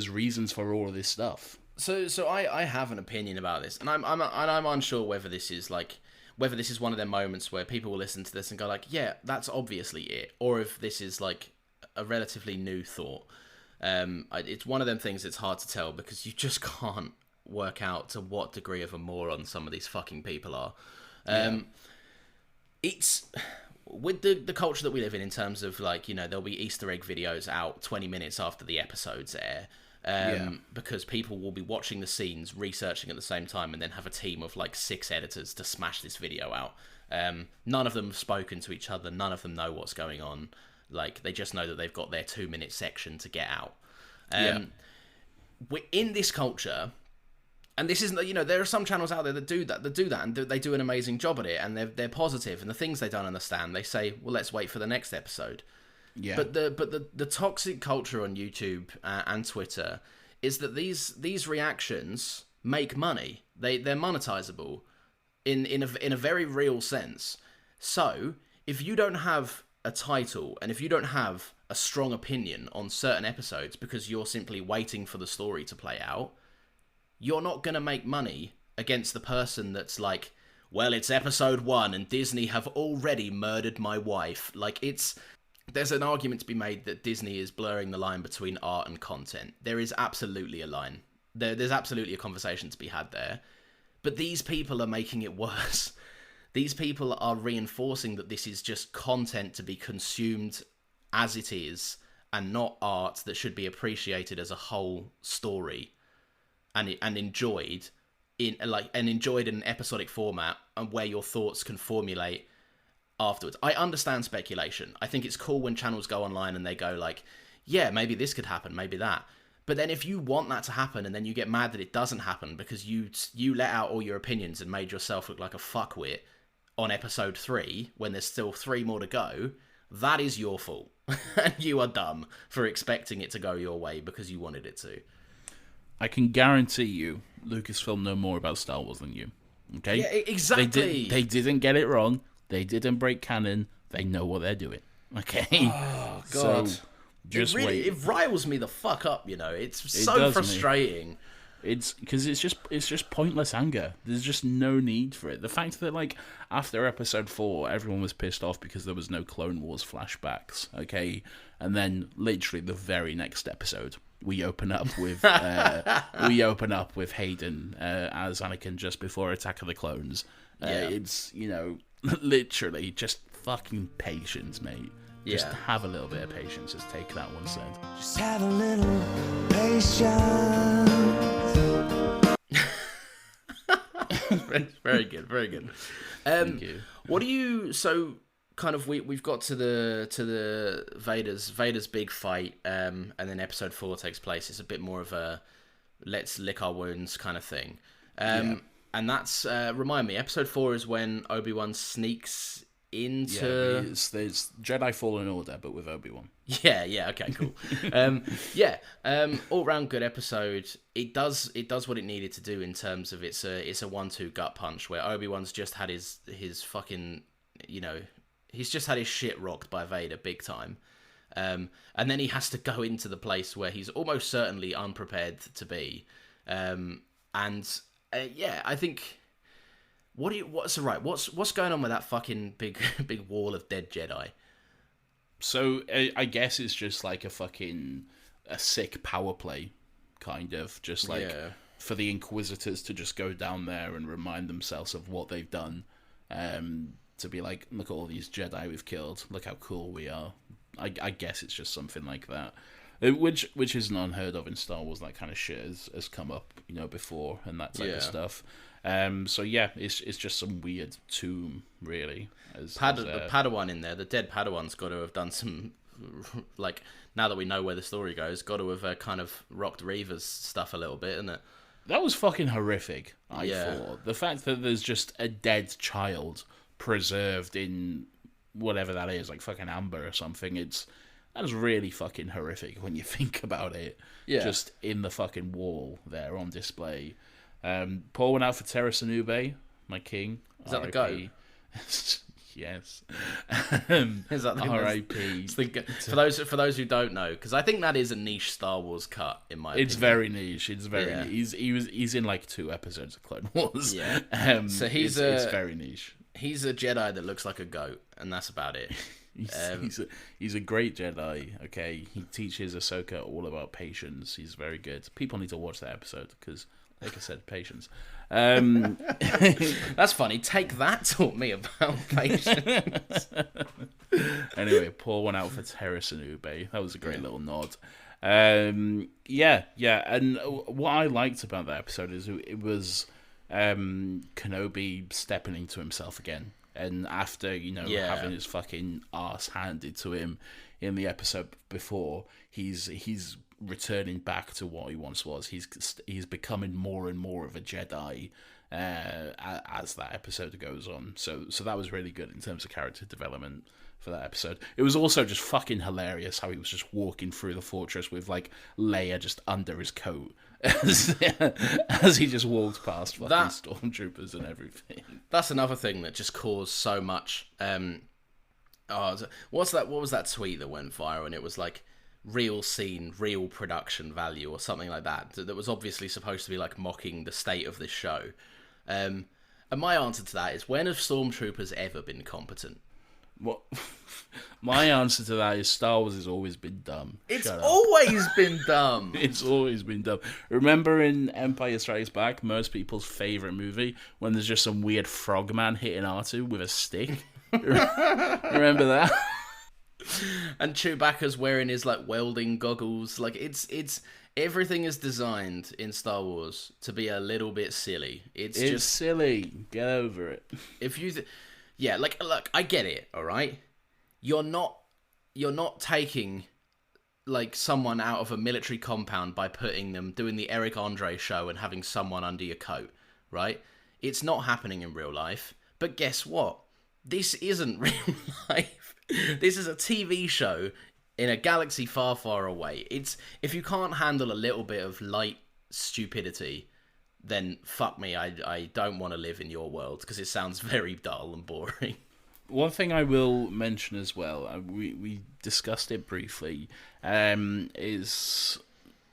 Speaker 2: reasons for all of this stuff.
Speaker 4: So I have an opinion about this, and I'm unsure whether this is one of them moments where people will listen to this and go yeah, that's obviously it, or if this is a relatively new thought. It's one of them things that's hard to tell, because you just can't work out to what degree of a moron some of these fucking people are. It's with the culture that we live in terms of there'll be Easter egg videos out 20 minutes after the episodes air. because people will be watching the scenes, researching at the same time, and then have a team of like 6 editors to smash this video out. None of them have spoken to each other. None of them know what's going on. Like, they just know that they've got their 2-minute section to get out. We're in this culture, and this isn't, there are some channels out there that do that, and they do an amazing job at it, and they're positive, and the things they don't understand, they say, well, let's wait for the next episode. Yeah. But the toxic culture on YouTube and Twitter is that these reactions make money. They're monetizable in a very real sense. So if you don't have a title and if you don't have a strong opinion on certain episodes because you're simply waiting for the story to play out, you're not going to make money against the person that's like, well, it's episode 1 and Disney have already murdered my wife. Like, there's an argument to be made that Disney is blurring the line between art and content. There is absolutely a line. There's absolutely a conversation to be had there. But these people are making it worse. These people are reinforcing that this is just content to be consumed as it is, and not art that should be appreciated as a whole story and enjoyed in an episodic format, and where your thoughts can formulate afterwards. I understand speculation. I think it's cool when channels go online and they go like, yeah, maybe this could happen, maybe that. But then if you want that to happen and then you get mad that it doesn't happen because you let out all your opinions and made yourself look like a fuckwit on episode 3 when there's still 3 more to go, that is your fault. And you are dumb for expecting it to go your way because you wanted it to.
Speaker 2: I can guarantee you Lucasfilm know more about Star Wars than you. Okay?
Speaker 4: Yeah, exactly.
Speaker 2: They didn't get it wrong. They didn't break canon. They know what they're doing. Okay?
Speaker 4: Oh, God.
Speaker 2: So, just wait.
Speaker 4: It riles me the fuck up, It's so frustrating.
Speaker 2: It's because it's just pointless anger. There's just no need for it. The fact that, like, after episode 4, everyone was pissed off because there was no Clone Wars flashbacks, okay? And then, literally, the very next episode, we open up with Hayden as Anakin just before Attack of the Clones. It's, literally just fucking patience, mate. Just have a little bit of patience. Just take that one step.
Speaker 3: Just have a little patience.
Speaker 4: Very good, very good.
Speaker 2: Thank you.
Speaker 4: What do you? So kind of we've got to the Vader's big fight, and then episode 4 takes place. It's a bit more of a let's lick our wounds kind of thing. And that's remind me. Episode 4 is when Obi-Wan sneaks into
Speaker 2: there's Jedi Fallen Order, but with Obi-Wan.
Speaker 4: Yeah, okay, cool. All round good episode. It does what it needed to do in terms of it's a 1-2 gut punch where Obi-Wan's just had his fucking, he's just had his shit rocked by Vader big time. And then he has to go into the place where he's almost certainly unprepared to be. I think what's going on with that fucking big wall of dead Jedi?
Speaker 2: So I guess it's just like a sick power play, kind of, just like for the Inquisitors to just go down there and remind themselves of what they've done, to be like, look at all these Jedi we've killed, look how cool we are. I guess it's just something like that, which isn't unheard of in Star Wars. That kind of shit has come up, before, and that type of stuff. It's just some weird tomb, really. The
Speaker 4: Padawan in there, the dead Padawan's got to have done some, like, now that we know where the story goes, got to have kind of rocked Reva's stuff a little bit, isn't it?
Speaker 2: That was fucking horrific, I thought. The fact that there's just a dead child preserved in whatever that is, like fucking amber or something, that is really fucking horrific when you think about it. Yeah. Just in the fucking wall there on display. Pour one out for Terrace and Ube, my king.
Speaker 4: Is that the goat?
Speaker 2: Yes.
Speaker 4: Is that the
Speaker 2: R.I.P.
Speaker 4: For those who don't know, because I think that is a niche Star Wars cut in my opinion.
Speaker 2: It's very niche. It's very niche. He's in like 2 episodes of Clone Wars.
Speaker 4: Yeah.
Speaker 2: So it's very niche.
Speaker 4: He's a Jedi that looks like a goat, and that's about it.
Speaker 2: He's a great Jedi. Okay, he teaches Ahsoka all about patience. He's very good. People need to watch that episode because, like I said, patience.
Speaker 4: That's funny. Take That taught me about patience.
Speaker 2: Anyway, pour one out for Terrace and Ube. That was a great little nod. Yeah. And what I liked about that episode is it was Kenobi stepping into himself again. And after, having his fucking arse handed to him in the episode before, he's returning back to what he once was. He's becoming more and more of a Jedi as that episode goes on. So that was really good in terms of character development for that episode. It was also just fucking hilarious how he was just walking through the fortress with like Leia just under his coat as he just walked past fucking stormtroopers and everything.
Speaker 4: That's another thing that just caused so much. What was that tweet that went viral? And it was like, real scene, real production value, or something like that. That was obviously supposed to be like mocking the state of this show. And my answer to that is, when have stormtroopers ever been competent?
Speaker 2: What? My answer to that is Star Wars has always been dumb.
Speaker 4: It's always been dumb.
Speaker 2: It's always been dumb. Remember in Empire Strikes Back, most people's favourite movie, when there's just some weird frogman hitting R2 with a stick? Remember that?
Speaker 4: And Chewbacca's wearing his like welding goggles. Like it's everything is designed in Star Wars to be a little bit silly. It's just
Speaker 2: silly. Get over it.
Speaker 4: If you, look, I get it. All right, you're not taking like someone out of a military compound by putting them doing the Eric Andre show and having someone under your coat, right? It's not happening in real life. But guess what? This isn't real life. This is a TV show in a galaxy far, far away. If you can't handle a little bit of light stupidity, then fuck me, I don't want to live in your world, because it sounds very dull and boring.
Speaker 2: One thing I will mention as well, we discussed it briefly, is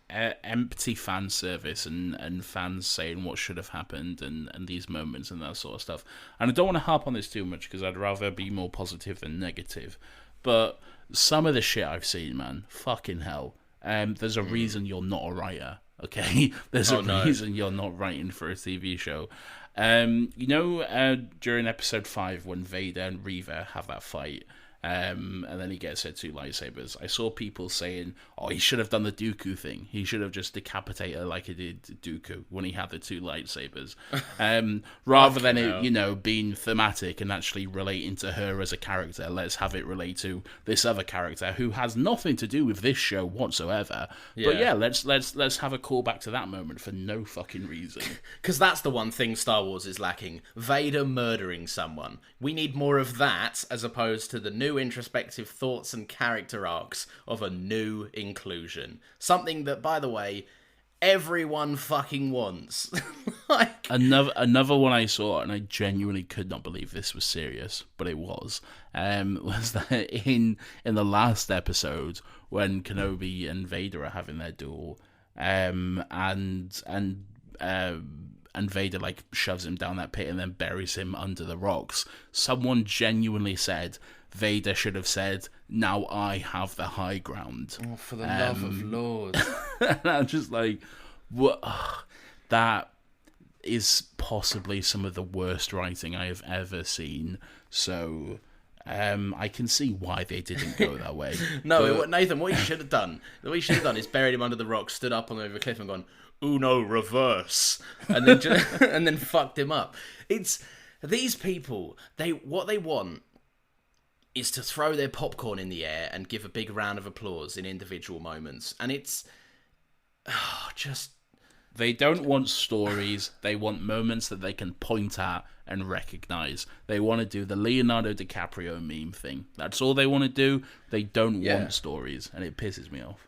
Speaker 2: empty fan service and fans saying what should have happened and these moments and that sort of stuff. And I don't want to harp on this too much, because I'd rather be more positive than negative. But some of the shit I've seen, man, fucking hell. There's a reason you're not a writer, okay? There's a reason you're not writing for a TV show. During episode 5 when Vader and Reva have that fight, and then he gets her 2 lightsabers, I saw people saying, oh, he should have done the Dooku thing. He should have just decapitated her like he did Dooku when he had the 2 lightsabers. Rather than it, being thematic and actually relating to her as a character, let's have it relate to this other character who has nothing to do with this show whatsoever. Yeah. But yeah, let's have a callback to that moment for no fucking reason.
Speaker 4: Because that's the one thing Star Wars is lacking. Vader murdering someone. We need more of that, as opposed to the new introspective thoughts and character arcs of a new inclusion. Something that, by the way, everyone fucking wants.
Speaker 2: Another one I saw, and I genuinely could not believe this was serious, but it was that in the last episode when Kenobi and Vader are having their duel, and Vader like shoves him down that pit and then buries him under the rocks, someone genuinely said Vader should have said, now I have the high ground.
Speaker 4: Oh, for the love of Lord.
Speaker 2: And I'm just like, what? That is possibly some of the worst writing I have ever seen. So I can see why they didn't go that way.
Speaker 4: Nathan, what you should have done, is buried him under the rock, stood up on the cliff and gone, Uno reverse, and then and then fucked him up. It's these people. What they want is to throw their popcorn in the air and give a big round of applause in individual moments, and it's just.
Speaker 2: They don't want stories. They want moments that they can point at and recognize. They want to do the Leonardo DiCaprio meme thing. That's all they want to do. They don't want stories, and it pisses me off.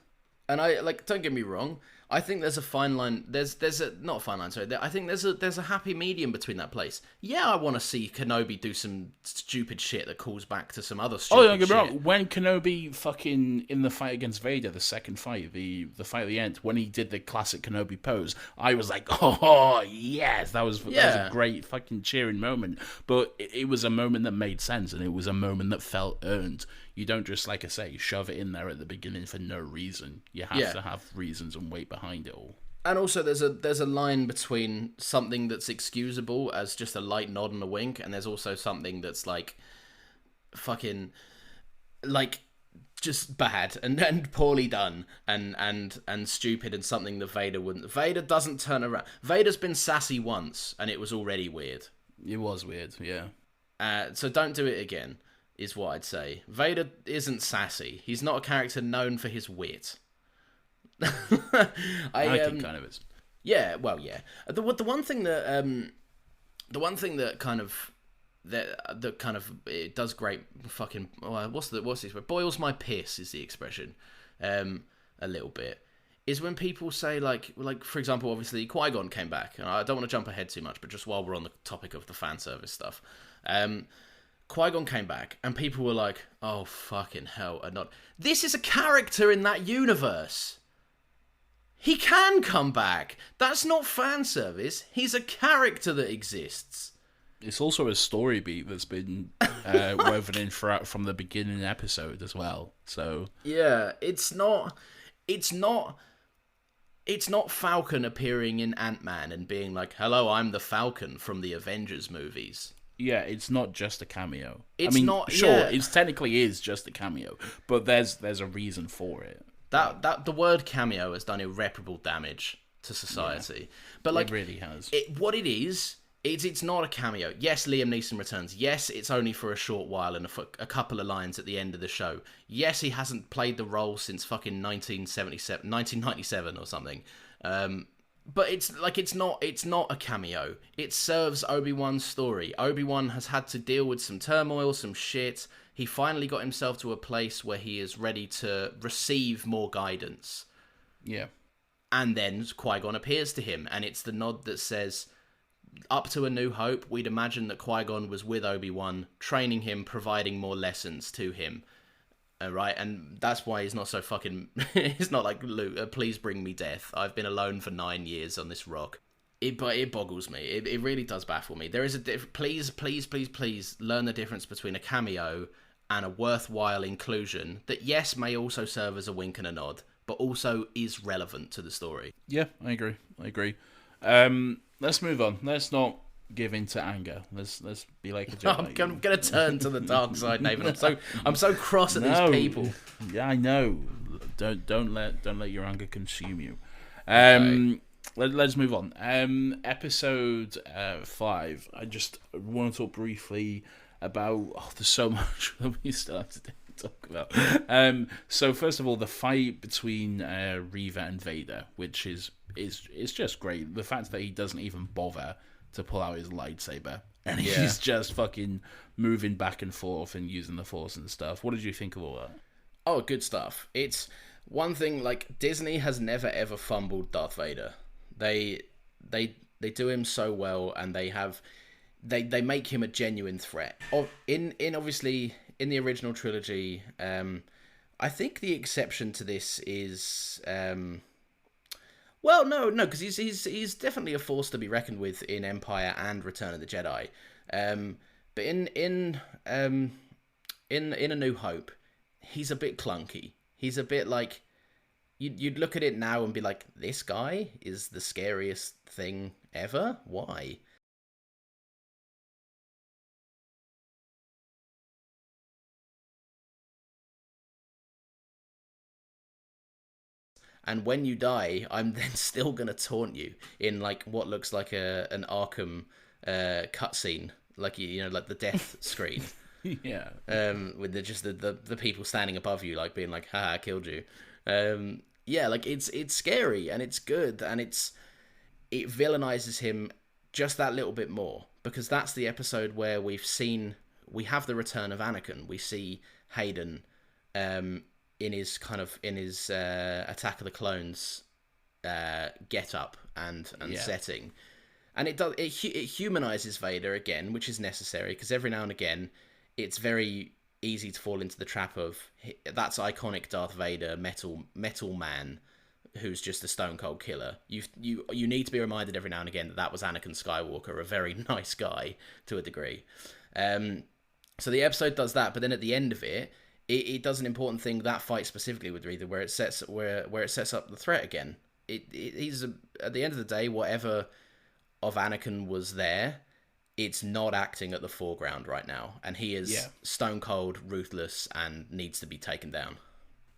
Speaker 4: And don't get me wrong. I think there's a fine line. There's not a fine line. Sorry, I think there's a happy medium between that place. Yeah, I want to see Kenobi do some stupid shit that calls back to some other stupid shit.
Speaker 2: Don't get me wrong. When Kenobi fucking in the fight against Vader, the second fight, the fight at the end, when he did the classic Kenobi pose, I was like, oh yes, that was a great fucking cheering moment. But it was a moment that made sense, and it was a moment that felt earned. You don't just, like I say, shove it in there at the beginning for no reason. You have to have reasons and weight behind it all.
Speaker 4: And also, there's a line between something that's excusable as just a light nod and a wink, and there's also something that's like fucking like just bad and poorly done and stupid and something that Vader wouldn't. Vader doesn't turn around. Vader's been sassy once and it was already weird.
Speaker 2: It was weird, yeah.
Speaker 4: So don't do it again, is what I'd say. Vader isn't sassy. He's not a character known for his wit.
Speaker 2: I think kind of is.
Speaker 4: Yeah, well, yeah. The one thing that kind of it does great fucking what's this word? Boils my piss is the expression, a little bit, is when people say like for example, obviously Qui-Gon came back, and I don't want to jump ahead too much, but just while we're on the topic of the fan service stuff, Qui-Gon came back, and people were like, "Oh fucking hell!" And not this is a character in that universe. He can come back. That's not fan service. He's a character that exists.
Speaker 2: It's also a story beat that's been woven in from the beginning episode as well. So
Speaker 4: yeah, it's not Falcon appearing in Ant-Man and being like, "Hello, I'm the Falcon from the Avengers movies."
Speaker 2: yeah, it's not just a cameo.
Speaker 4: It's
Speaker 2: I mean,
Speaker 4: not.
Speaker 2: sure,
Speaker 4: Yeah.
Speaker 2: it technically is just a cameo, but there's a reason for it.
Speaker 4: That the word cameo has done irreparable damage to society. But like,
Speaker 2: It really has.
Speaker 4: what it is, it's not a cameo. Yes, Liam Neeson returns. Yes, it's only for a short while and a couple of lines at the end of the show. Yes, he hasn't played the role since fucking 1997 or something. But it's not a cameo. It serves Obi-Wan's story. Obi-Wan has had to deal with some turmoil, some shit. He finally got himself to a place where he is ready to receive more guidance.
Speaker 2: Yeah.
Speaker 4: And then Qui-Gon appears to him, and it's the nod that says, up to A New Hope, we'd imagine that Qui-Gon was with Obi-Wan, training him, providing more lessons to him. Right? And that's why he's not so fucking... He's not like, Luke, please bring me death. I've been alone for 9 years on this rock. It boggles me. It really does baffle me. There is a... Please learn the difference between a cameo and a worthwhile inclusion that, yes, may also serve as a wink and a nod, but also is relevant to the story.
Speaker 2: Yeah, I agree. Let's move on. Let's not give in to anger. Let's be like a Jedi.
Speaker 4: I'm gonna turn to the dark side, Nathan. I'm so cross at these people.
Speaker 2: Yeah, I know. Don't let your anger consume you.
Speaker 4: Okay.
Speaker 2: Let's move on. Episode 5. I just want to talk briefly about. There's so much that we still have to talk about. So first of all, the fight between Reva and Vader, which is just great. The fact that he doesn't even bother to pull out his lightsaber, and he's just fucking moving back and forth and using the Force and stuff. What did you think of all that?
Speaker 4: Oh, good stuff. It's one thing, like, Disney has never ever fumbled Darth Vader. They do him so well, and they make him a genuine threat. In obviously in the original trilogy, I think the exception to this is well, no, because he's definitely a force to be reckoned with in Empire and Return of the Jedi. But in A New Hope, he's a bit clunky. He's a bit like you'd look at it now and be like, this guy is the scariest thing ever. Why? And when you die, I'm then still gonna taunt you in like what looks like an Arkham cutscene, like like the death screen.
Speaker 2: Yeah.
Speaker 4: With the people standing above you, like being like, "Haha, I killed you." Yeah, like it's scary and it's good, and it villainizes him just that little bit more, because that's the episode where we have the return of Anakin. We see Hayden in his Attack of the Clones get up and setting, and it humanizes Vader again, which is necessary, because every now and again it's very easy to fall into the trap of that's iconic Darth Vader, metal man who's just a stone cold killer. You need to be reminded every now and again that was Anakin Skywalker, a very nice guy to a degree. So the episode does that, but then at the end of it does an important thing, that fight specifically with Reva, where it sets up the threat again. He's at the end of the day, whatever of Anakin was there, it's not acting at the foreground right now, and he is stone cold, ruthless, and needs to be taken down.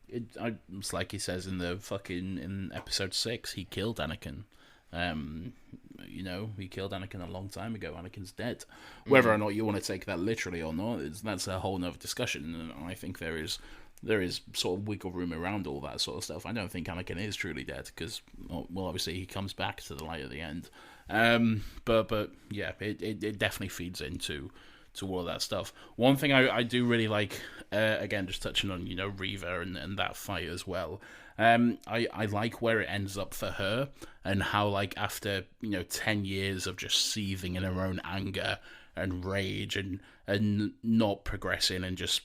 Speaker 2: It's like he says in episode 6, he killed Anakin. He killed Anakin a long time ago. Anakin's dead. Whether or not you want to take that literally or not, that's a whole nother discussion. And I think there is sort of wiggle room around all that sort of stuff. I don't think Anakin is truly dead because, well, obviously he comes back to the light at the end. But yeah, it definitely feeds into all of that stuff. One thing I do really like, again, just touching on, Reva and that fight as well. I like where it ends up for her and how, like, after, 10 years of just seething in her own anger and rage and not progressing and just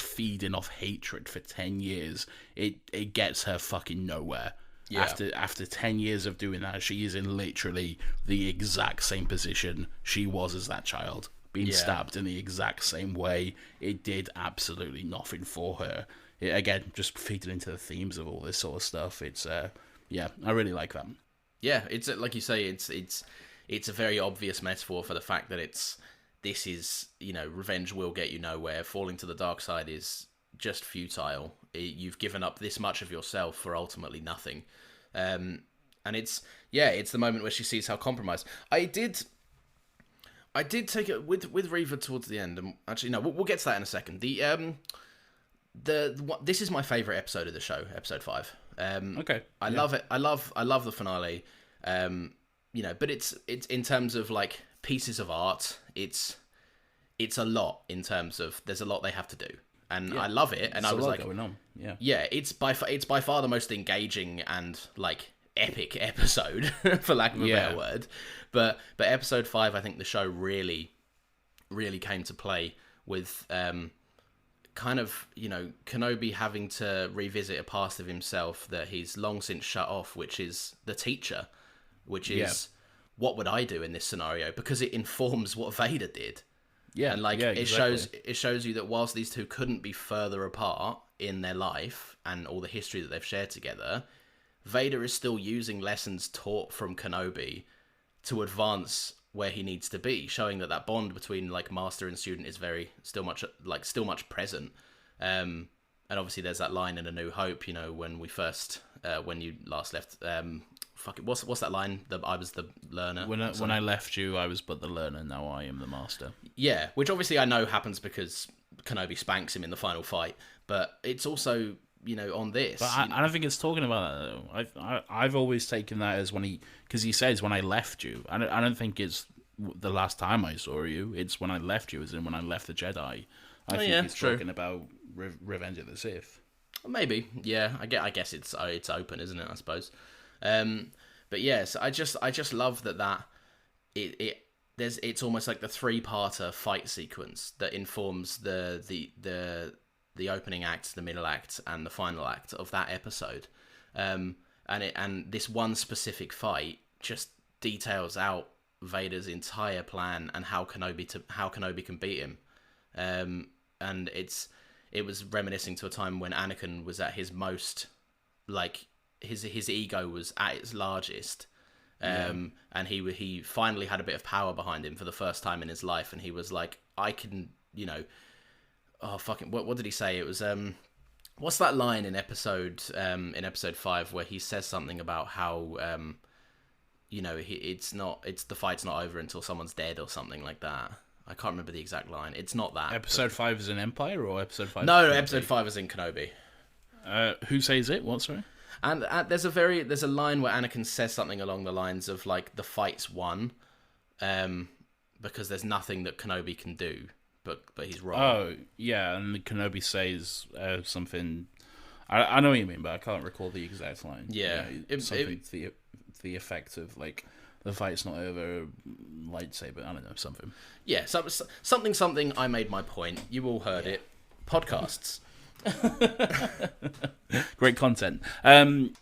Speaker 2: feeding off hatred for 10 years, it gets her fucking nowhere. Yeah. After 10 years of doing that, she is in literally the exact same position she was as that child, being stabbed in the exact same way. It did absolutely nothing for her. It, again, just feeding into the themes of all this sort of stuff. It's I really like that.
Speaker 4: Yeah, it's like you say, it's a very obvious metaphor for the fact that this is revenge will get you nowhere. Falling to the dark side is just futile. You've given up this much of yourself for ultimately nothing. And it's the moment where she sees how compromised. I did take it with Reva towards the end, and actually no, we'll get to that in a second. This is my favorite episode of the show, episode 5.
Speaker 2: Okay,
Speaker 4: I love it. I love the finale. But it's in terms of like pieces of art, it's a lot in terms of there's a lot they have to do, and I love it. And I was like,
Speaker 2: going on.
Speaker 4: It's by far the most engaging and like epic episode, for lack of a better word. But episode 5, I think the show really came to play with kind of Kenobi having to revisit a past of himself that he's long since shut off, which is the teacher, which is what would I do in this scenario, because it informs what Vader did. Yeah, and it shows you that whilst these two couldn't be further apart in their life and all the history that they've shared together, Vader is still using lessons taught from Kenobi to advance where he needs to be, showing that bond between like master and student is still much present. And obviously there's that line in A New Hope, when you last left. What's that line? I was the learner.
Speaker 2: When I left you, I was but the learner. Now I am the master.
Speaker 4: Yeah, which obviously I know happens because Kenobi spanks him in the final fight, but it's also on this.
Speaker 2: But I don't think it's talking about that though. I've always taken that as because he says when I left you. I don't think it's the last time I saw you. It's when I left you, as in when I left the Jedi. I think he's talking about Revenge of the Sith.
Speaker 4: Maybe, yeah. I guess it's open, isn't it? I suppose. But yes, I just love that it's almost like the 3-parter fight sequence that informs the opening act, the middle act, and the final act of that episode. And this one specific fight just details out Vader's entire plan and how Kenobi can beat him. And it was reminiscing to a time when Anakin was at his most, like, his ego was at its largest, and he finally had a bit of power behind him for the first time in his life, and he was like, I can, what did he say? It was what's that line in episode 5 where he says something about how the fight's not over until someone's dead or something like that. I can't remember the exact line. It's not that.
Speaker 2: Episode 5 is in Empire or episode 5?
Speaker 4: No, episode 5 is in Kenobi.
Speaker 2: Who says it? What, sorry?
Speaker 4: And there's a line where Anakin says something along the lines of like the fight's won, because there's nothing that Kenobi can do, but he's wrong.
Speaker 2: Oh yeah, and Kenobi says something. I know what you mean, but I can't recall the exact line.
Speaker 4: Yeah,
Speaker 2: something to the effect of like the fight's not over, lightsaber. I don't know, something.
Speaker 4: Yeah, something. I made my point. You all heard it. Podcasts.
Speaker 2: Great content. And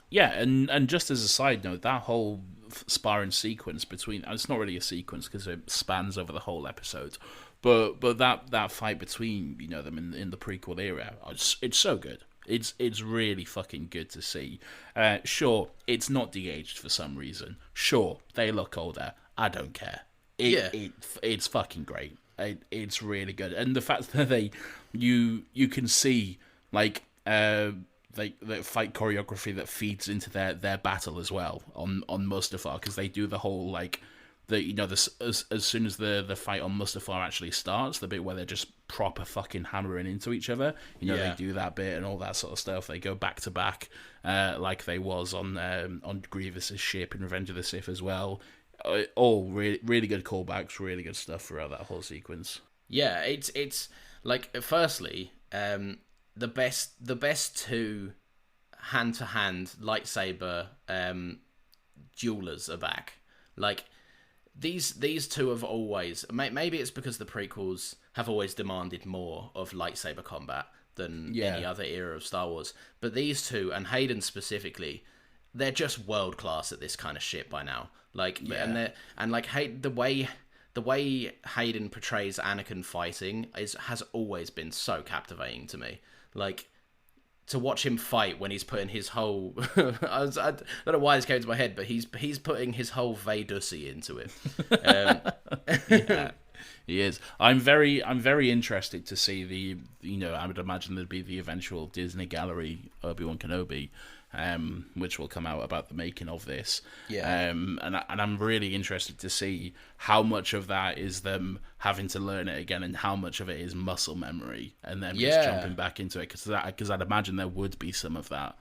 Speaker 2: just as a side note, that whole sparring sequence between, it's not really a sequence because it spans over the whole episode, but that fight between them in the prequel era, it's so good. It's really fucking good to see. Sure, it's not de-aged for some reason. Sure, they look older. I don't care. It's fucking great. It's really good, and the fact that you can see like the fight choreography that feeds into their battle as well on Mustafar, because they do the whole like as soon as the fight on Mustafar actually starts, the bit where they're just proper fucking hammering into each other, they do that bit and all that sort of stuff. They go back to back, like they was on Grievous's ship in Revenge of the Sith as well. All really, really good callbacks, really good stuff throughout that whole sequence.
Speaker 4: Yeah, it's like, firstly, the best two hand-to-hand lightsaber duelers are back. Like, these two have always, maybe it's because the prequels have always demanded more of lightsaber combat than any other era of Star Wars, but these two, and Hayden specifically, they're just world class at this kind of shit by now. Like, the way Hayden portrays Anakin fighting has always been so captivating to me. Like, to watch him fight when he's putting his whole I don't know why this came to my head, but he's putting his whole Vaydusi into it.
Speaker 2: Yeah, he is. I'm very interested to see I would imagine there'd be the eventual Disney Gallery Obi-Wan Kenobi, which will come out about the making of this. And I'm really interested to see how much of that is them having to learn it again, and how much of it is muscle memory, and then just jumping back into it, because I'd imagine there would be some of that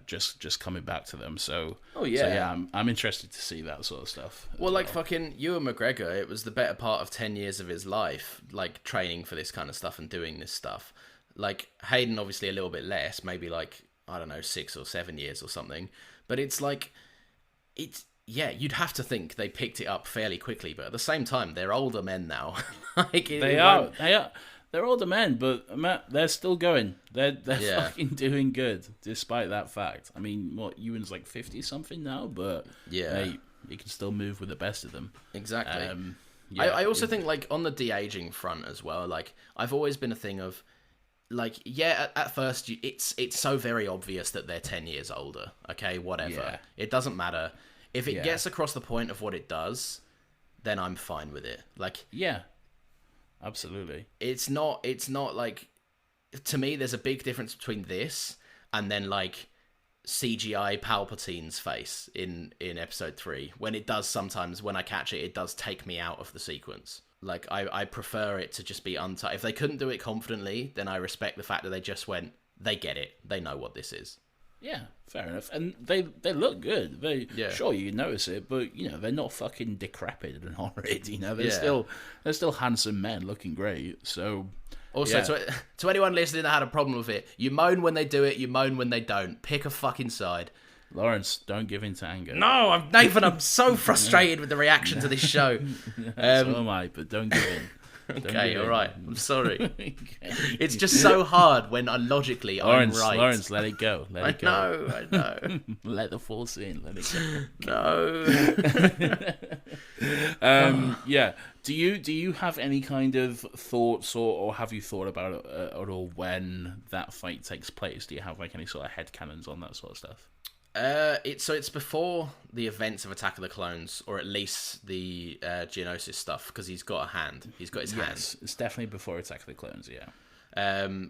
Speaker 2: just coming back to them. So I'm interested to see that sort of stuff.
Speaker 4: Well, like fucking Ewan McGregor, it was the better part of 10 years of his life, like, training for this kind of stuff and doing this stuff. Like, Hayden obviously a little bit less, maybe like, I don't know, 6 or 7 years or something. But it's like, you'd have to think they picked it up fairly quickly, but at the same time, they're older men now. They are.
Speaker 2: They're older men, but they're still going. They're fucking doing good, despite that fact. I mean, Ewan's like 50-something now, but he can still move with the best of them.
Speaker 4: Exactly. I also think, like, on the de-aging front as well, like, I've always been a thing of, like, at first, it's so very obvious that they're 10 years older. Okay, whatever. Yeah. It doesn't matter. If it gets across the point of what it does, then I'm fine with it. Like,
Speaker 2: yeah, absolutely.
Speaker 4: It's not like, to me, there's a big difference between this and then, like, CGI Palpatine's face in Episode 3. When it does sometimes, when I catch it, it does take me out of the sequence. Like, I prefer it to just be untouched. If they couldn't do it confidently, then I respect the fact that they just went, they get it. They know what this is.
Speaker 2: Yeah, fair enough. And they look good. Sure, you notice it, but, they're not fucking decrepit and horrid, they're still handsome men looking great. So,
Speaker 4: also, to anyone listening that had a problem with it, you moan when they do it, you moan when they don't. Pick a fucking side.
Speaker 2: Lawrence, don't give in to anger.
Speaker 4: No, Nathan, I'm so frustrated with the reaction to this show.
Speaker 2: So am I, but don't give in.
Speaker 4: Okay, all right. I'm sorry. Okay. It's just so hard when I'm right.
Speaker 2: Lawrence, let it go. Let it go.
Speaker 4: I know.
Speaker 2: Let the force in. Let it
Speaker 4: go.
Speaker 2: No. Yeah. Do you have any kind of thoughts, or have you thought about it at all when that fight takes place? Do you have, like, any sort of headcanons on that sort of stuff?
Speaker 4: It's before the events of Attack of the Clones, or at least the Geonosis stuff, because he's got a hand. He's got his hand.
Speaker 2: It's definitely before Attack of the Clones, yeah.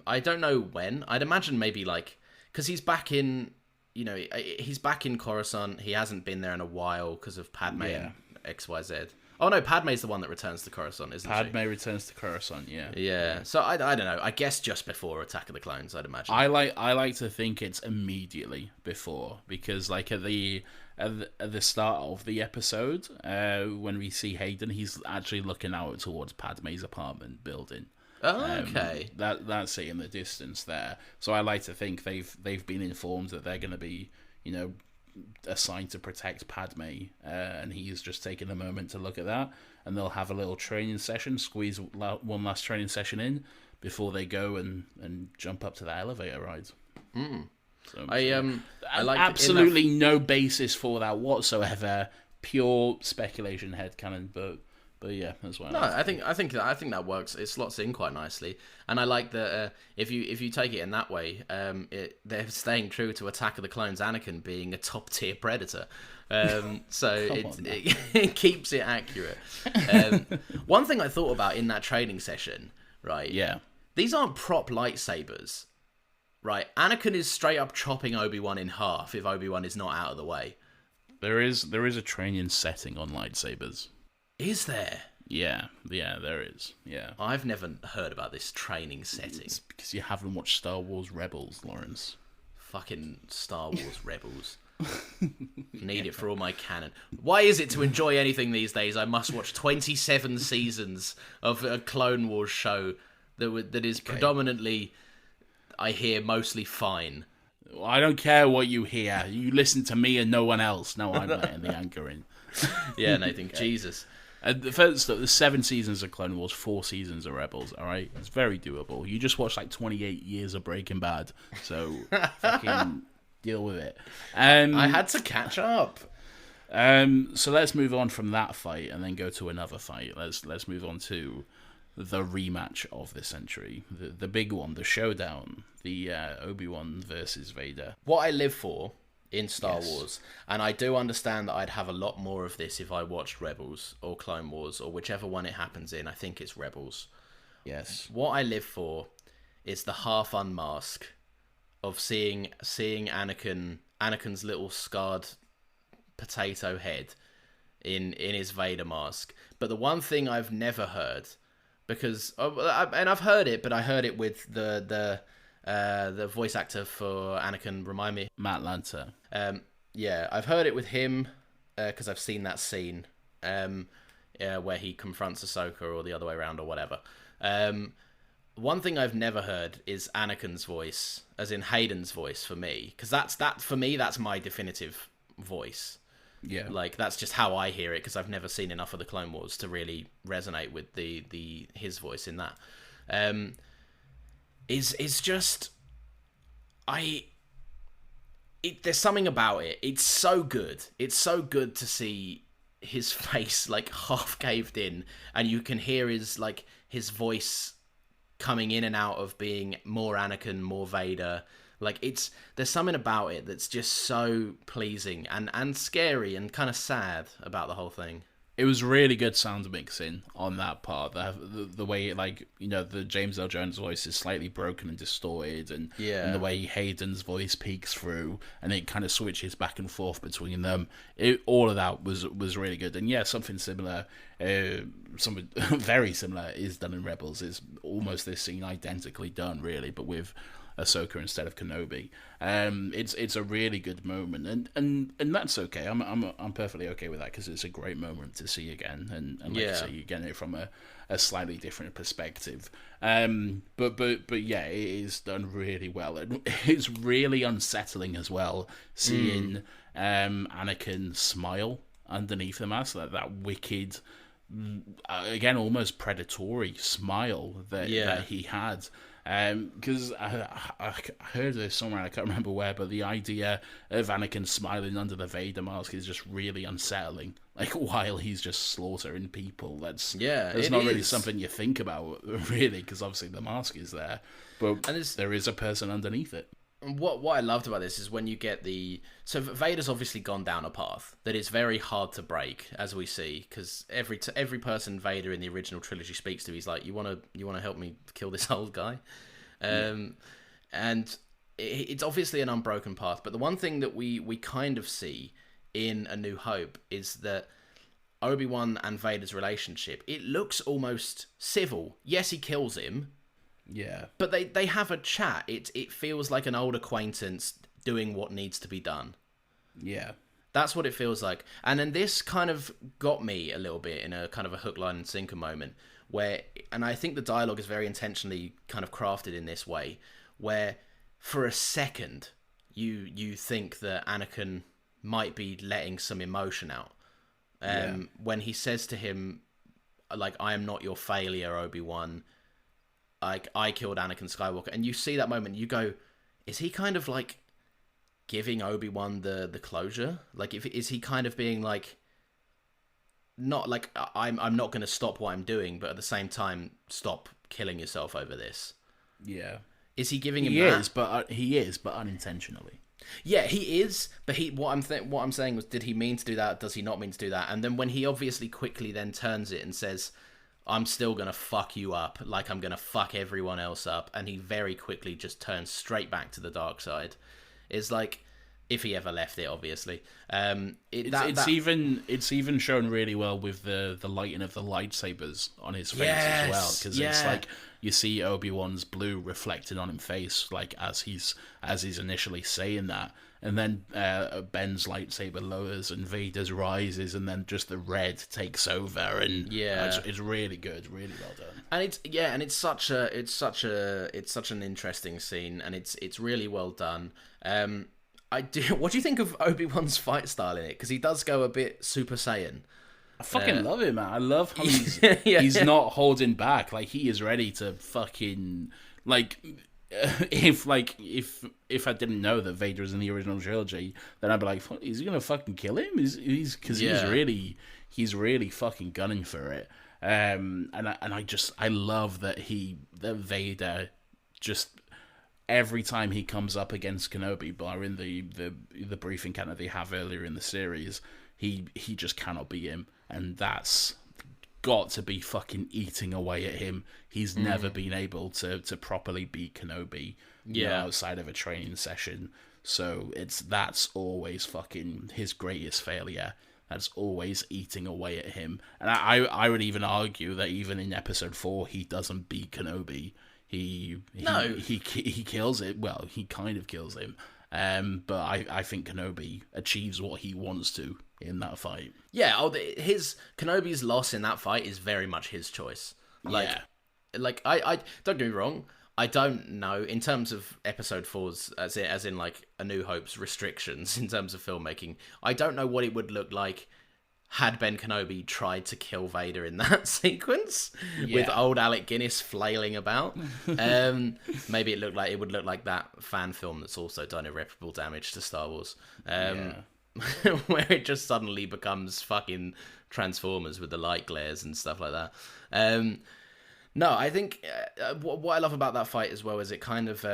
Speaker 4: I don't know when. I'd imagine maybe, like, because he's back in, he's back in Coruscant. He hasn't been there in a while because of Padme and XYZ. Oh no, Padme's the one that returns to Coruscant, isn't she?
Speaker 2: Padme returns to Coruscant, yeah.
Speaker 4: Yeah. So I don't know. I guess just before Attack of the Clones, I'd imagine.
Speaker 2: I like to think it's immediately before, because, like, at the start of the episode, when we see Hayden, he's actually looking out towards Padme's apartment building.
Speaker 4: Oh, okay.
Speaker 2: That's it in the distance there. So I like to think they've been informed that they're going to be, assigned to protect Padme, and he's just taking a moment to look at that, and they'll have a little training session, squeeze one last training session in before they go and jump up to that elevator ride. So, I like absolutely no basis for that whatsoever, pure speculation headcanon, but But yeah, that's why.
Speaker 4: No, I think that works. It slots in quite nicely, and I like that if you take it in that way, they're staying true to Attack of the Clones Anakin being a top tier predator, so it keeps it accurate. One thing I thought about in that training session, right?
Speaker 2: Yeah,
Speaker 4: these aren't prop lightsabers, right? Anakin is straight up chopping Obi-Wan in half if Obi-Wan is not out of the way.
Speaker 2: there is a training setting on lightsabers.
Speaker 4: Is there?
Speaker 2: Yeah, there is. Yeah,
Speaker 4: I've never heard about this training setting.
Speaker 2: it's because you haven't watched Star Wars Rebels, Lawrence.
Speaker 4: Fucking Star Wars Rebels. Need it for all my canon. Why is it to enjoy anything these days I must watch 27 seasons of a Clone Wars show that is predominantly, I hear, mostly fine?
Speaker 2: I don't care what you hear. You listen to me and no one else. No, I'm letting the anchor in.
Speaker 4: Yeah, Nathan, Jesus.
Speaker 2: The 7 seasons of Clone Wars, 4 seasons of Rebels, alright? It's very doable. You just watched like 28 years of Breaking Bad, so fucking deal with it.
Speaker 4: I had to catch up.
Speaker 2: So let's move on from that fight and then go to another fight. Let's move on to the rematch of the century. The big one, the showdown, the Obi-Wan versus Vader.
Speaker 4: What I live for in Star Wars, and I do understand that I'd have a lot more of this if I watched Rebels or Clone Wars or whichever one it happens in. I think it's Rebels.
Speaker 2: Yes.
Speaker 4: What I live for is the half unmask of seeing Anakin's little scarred potato head in his Vader mask. But the one thing I've never heard, because and I've heard it, but I heard it with the voice actor for Anakin. Remind me,
Speaker 2: Matt Lanter.
Speaker 4: Yeah, I've heard it with him because I've seen that scene where he confronts Ahsoka or the other way around or whatever. One thing I've never heard is Anakin's voice, as in Hayden's voice for me, because that's my definitive voice.
Speaker 2: Yeah,
Speaker 4: like that's just how I hear it because I've never seen enough of the Clone Wars to really resonate with his voice in that. Is just there's something about it. It's so good. It's so good to see his face like half caved in, and you can hear his voice coming in and out of being more Anakin, more Vader. Like there's something about it that's just so pleasing and scary and kind of sad about the whole thing.
Speaker 2: It was really good sound mixing on that part. The way, the James L. Jones voice is slightly broken and distorted, and the way Hayden's voice peeks through, and it kind of switches back and forth between them. All of that was really good. And yeah, something similar, something very similar is done in Rebels. It's almost this scene identically done, really, but with Ahsoka instead of Kenobi. It's a really good moment, and that's okay. I'm perfectly okay with that because it's a great moment to see again, and like I say, you get it from a slightly different perspective. But yeah, it is done really well, and it's really unsettling as well seeing Anakin smile underneath the mask, that wicked, again almost predatory smile that he had. Because I heard this somewhere, I can't remember where, but the idea of Anakin smiling under the Vader mask is just really unsettling. Like, while he's just slaughtering people, that's not really something you think about, really, because obviously the mask is there, but there is a person underneath it.
Speaker 4: What I loved about this is when you get so Vader's obviously gone down a path that is very hard to break, as we see, because every person Vader in the original trilogy speaks to, he's like, you want to help me kill this old guy, and it's obviously an unbroken path. But the one thing that we kind of see in A New Hope is that Obi-Wan and Vader's relationship, it looks almost civil. Yes, he kills him.
Speaker 2: Yeah.
Speaker 4: But they have a chat. It feels like an old acquaintance doing what needs to be done.
Speaker 2: Yeah.
Speaker 4: That's what it feels like. And then this kind of got me a little bit in a kind of a hook, line, and sinker moment where, and I think the dialogue is very intentionally kind of crafted in this way, where for a second you think that Anakin might be letting some emotion out. When he says to him, like, I am not your failure, Obi-Wan. I killed Anakin Skywalker, and you see that moment, you go, is he kind of like giving Obi-Wan the closure? Like, is he kind of being like, not like I'm not going to stop what I'm doing, but at the same time, stop killing yourself over this.
Speaker 2: Yeah.
Speaker 4: Is he giving him
Speaker 2: He
Speaker 4: that?
Speaker 2: is, but unintentionally.
Speaker 4: Yeah, he is. But what I'm saying was, did he mean to do that? Does he not mean to do that? And then when he obviously quickly then turns it and says, I'm still going to fuck you up, like I'm going to fuck everyone else up, and he very quickly just turns straight back to the dark side. It's like, if he ever left it, obviously. It's
Speaker 2: even shown really well with the lighting of the lightsabers on his face as well, because it's like you see Obi-Wan's blue reflected on his face, like as he's initially saying that, and then Ben's lightsaber lowers and Vader's rises, and then just the red takes over, and it's really good, really well done.
Speaker 4: And it's such an interesting scene, and it's really well done. What do you think of Obi-Wan's fight style in it? Because he does go a bit Super Saiyan.
Speaker 2: I fucking love it, man. I love how he's not holding back. Like, he is ready to fucking, like, if I didn't know that Vader was in the original trilogy, then I'd be like, is he gonna fucking kill him? He's really fucking gunning for it. And I love that Vader just, every time he comes up against Kenobi, barring the brief encounter they have earlier in the series, he just cannot beat him, and that's got to be fucking eating away at him. He's never been able to properly beat Kenobi, outside of a training session. So that's always fucking his greatest failure. That's always eating away at him. And I would even argue that even in Episode 4, he doesn't beat Kenobi. He kills it. Well, he kind of kills him. But I think Kenobi achieves what he wants to in that fight.
Speaker 4: Yeah, Kenobi's loss in that fight is very much his choice. Like I don't get me wrong, I don't know in terms of Episode 4's as in like A New Hope's restrictions in terms of filmmaking. I don't know what it would look like had Ben Kenobi tried to kill Vader in that sequence with old Alec Guinness flailing about. Maybe it would look like that fan film that's also done irreparable damage to Star Wars. Where it just suddenly becomes fucking Transformers with the light glares and stuff like that. No, I think what I love about that fight as well is it kind of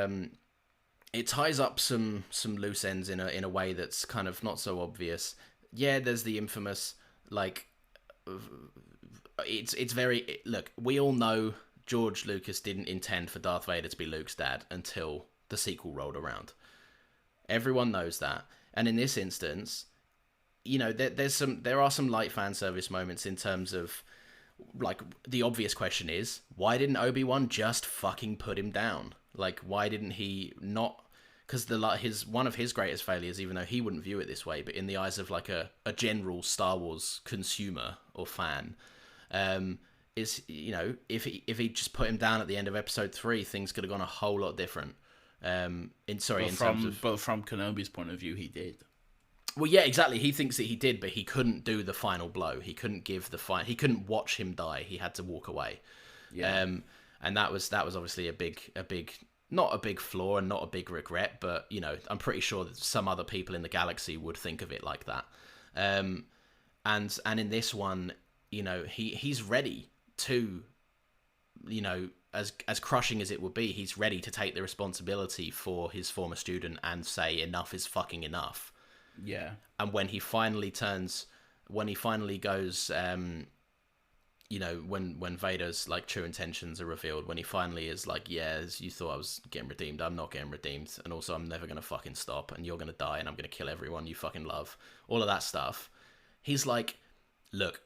Speaker 4: it ties up some loose ends in a way that's kind of not so obvious. Yeah, there's the infamous, like, it's very, look, we all know George Lucas didn't intend for Darth Vader to be Luke's dad until the sequel rolled around. Everyone knows that. And in this instance, you know, there are some light fan service moments in terms of, like, the obvious question is, why didn't Obi-Wan just fucking put him down? Like, why didn't he not? Because one of his greatest failures, even though he wouldn't view it this way, but in the eyes of like a general Star Wars consumer or fan, is, you know, if he just put him down at the end of Episode 3, things could have gone a whole lot different. But
Speaker 2: from Kenobi's point of view, he did.
Speaker 4: Well, yeah, exactly. He thinks that he did, but he couldn't do the final blow. He couldn't give the He couldn't watch him die. He had to walk away. Yeah. And that was obviously a big. Not a big flaw and not a big regret, but, you know, I'm pretty sure that some other people in the galaxy would think of it like that. And in this one, you know, he's ready to, you know, as crushing as it would be, he's ready to take the responsibility for his former student and say enough is fucking enough.
Speaker 2: Yeah.
Speaker 4: And when he finally goes, you know, when Vader's, like, true intentions are revealed, when he finally is like, yeah, as you thought I was getting redeemed, I'm not getting redeemed, and also I'm never going to fucking stop, and you're going to die, and I'm going to kill everyone you fucking love, all of that stuff. He's like, look,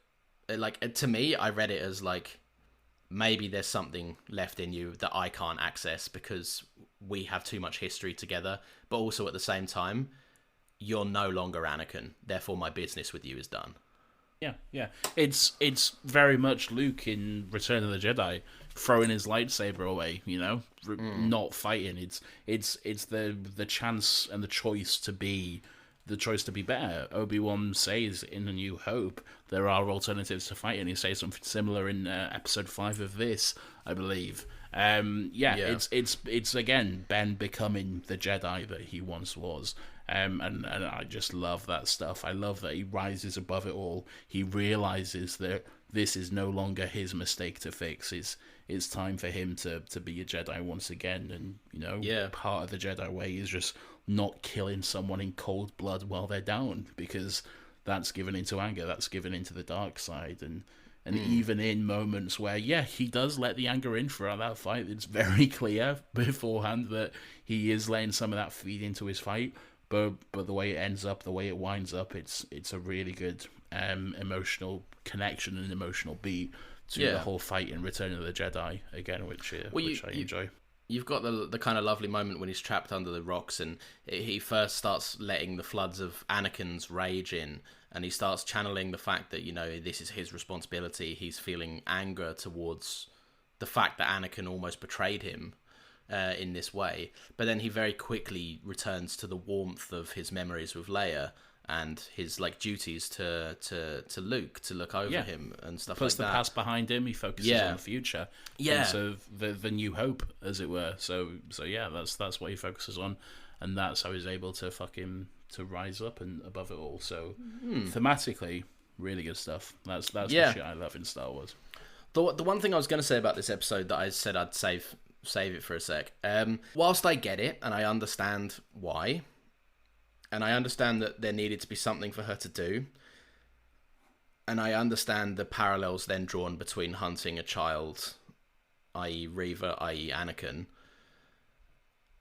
Speaker 4: like, to me, I read it as, like, maybe there's something left in you that I can't access because we have too much history together, but also at the same time, you're no longer Anakin, therefore my business with you is done.
Speaker 2: Yeah. It's very much Luke in Return of the Jedi throwing his lightsaber away, you know, not fighting. It's the chance and the choice to be better. Obi-Wan says in A New Hope there are alternatives to fighting. He says something similar in Episode 5 of this, I believe. It's again Ben becoming the Jedi that he once was. And I just love that stuff. I love that he rises above it all. He realizes that this is no longer his mistake to fix. It's time for him to be a Jedi once again. And, part of the Jedi way is just not killing someone in cold blood while they're down, because that's given into anger. That's given into the dark side. And even in moments where, he does let the anger in throughout that fight, it's very clear beforehand that he is letting some of that feed into his fight. But the way it ends up, the way it winds up, it's a really good emotional connection and emotional beat to the whole fight in Return of the Jedi again, which I enjoy.
Speaker 4: You've got the kind of lovely moment when he's trapped under the rocks, and he first starts letting the floods of Anakin's rage in, and he starts channeling the fact that, this is his responsibility. He's feeling anger towards the fact that Anakin almost betrayed him in this way. But then he very quickly returns to the warmth of his memories with Leia and his duties to Luke, to look over him and stuff
Speaker 2: Puts
Speaker 4: like that.
Speaker 2: The past behind him. He focuses on the future.
Speaker 4: Yeah.
Speaker 2: So the new hope, as it were. So that's what he focuses on, and that's how he's able to to rise up and above it all. So thematically, really good stuff. That's the shit I love in Star Wars.
Speaker 4: The one thing I was going to say about this episode that I said I'd save it for a sec. Whilst I get it and I understand why, and I understand that there needed to be something for her to do, and I understand the parallels then drawn between hunting a child, i.e. Reva, i.e. Anakin,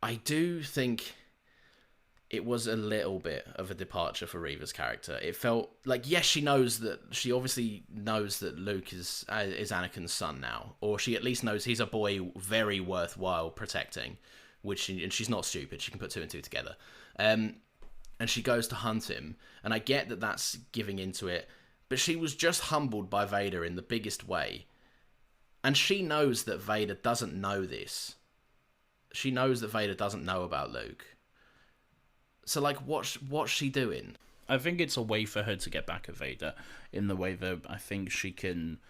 Speaker 4: I do think it was a little bit of a departure for Reva's character. It felt like, yes, she obviously knows that Luke is Anakin's son now, or she at least knows he's a boy very worthwhile protecting, and she's not stupid. She can put two and two together. And she goes to hunt him, and I get that that's giving into it, but she was just humbled by Vader in the biggest way, and she knows that Vader doesn't know this. She knows that Vader doesn't know about Luke. So, what's she doing?
Speaker 2: I think it's a way for her to get back at Vader in the way that I think she can...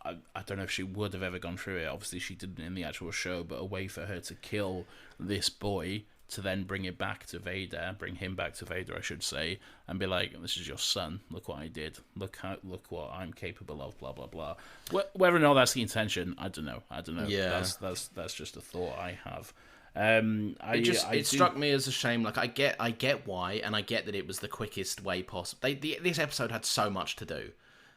Speaker 2: I don't know if she would have ever gone through it. Obviously, she didn't in the actual show, but a way for her to kill this boy, to then bring him back to Vader, I should say, and be like, "This is your son. Look what I did. Look what I'm capable of." Blah blah blah. Whether or not that's the intention, I don't know.
Speaker 4: Yeah,
Speaker 2: that's just a thought I have.
Speaker 4: It struck me as a shame. I get why, and I get that it was the quickest way possible. This episode had so much to do,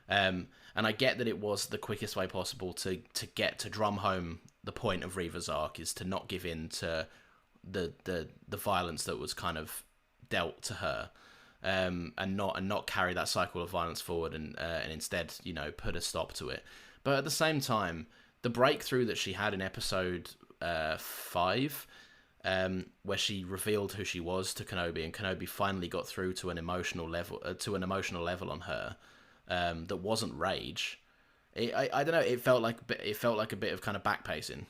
Speaker 4: and I get that it was the quickest way possible to drum home the point of Reva's arc is to not give in to the violence that was kind of dealt to her, and not carry that cycle of violence forward, and instead put a stop to it. But at the same time, the breakthrough that she had in episode 5, where she revealed who she was to Kenobi, and Kenobi finally got through to an emotional level on her that wasn't rage. I don't know. It felt like a bit of kind of backpacing.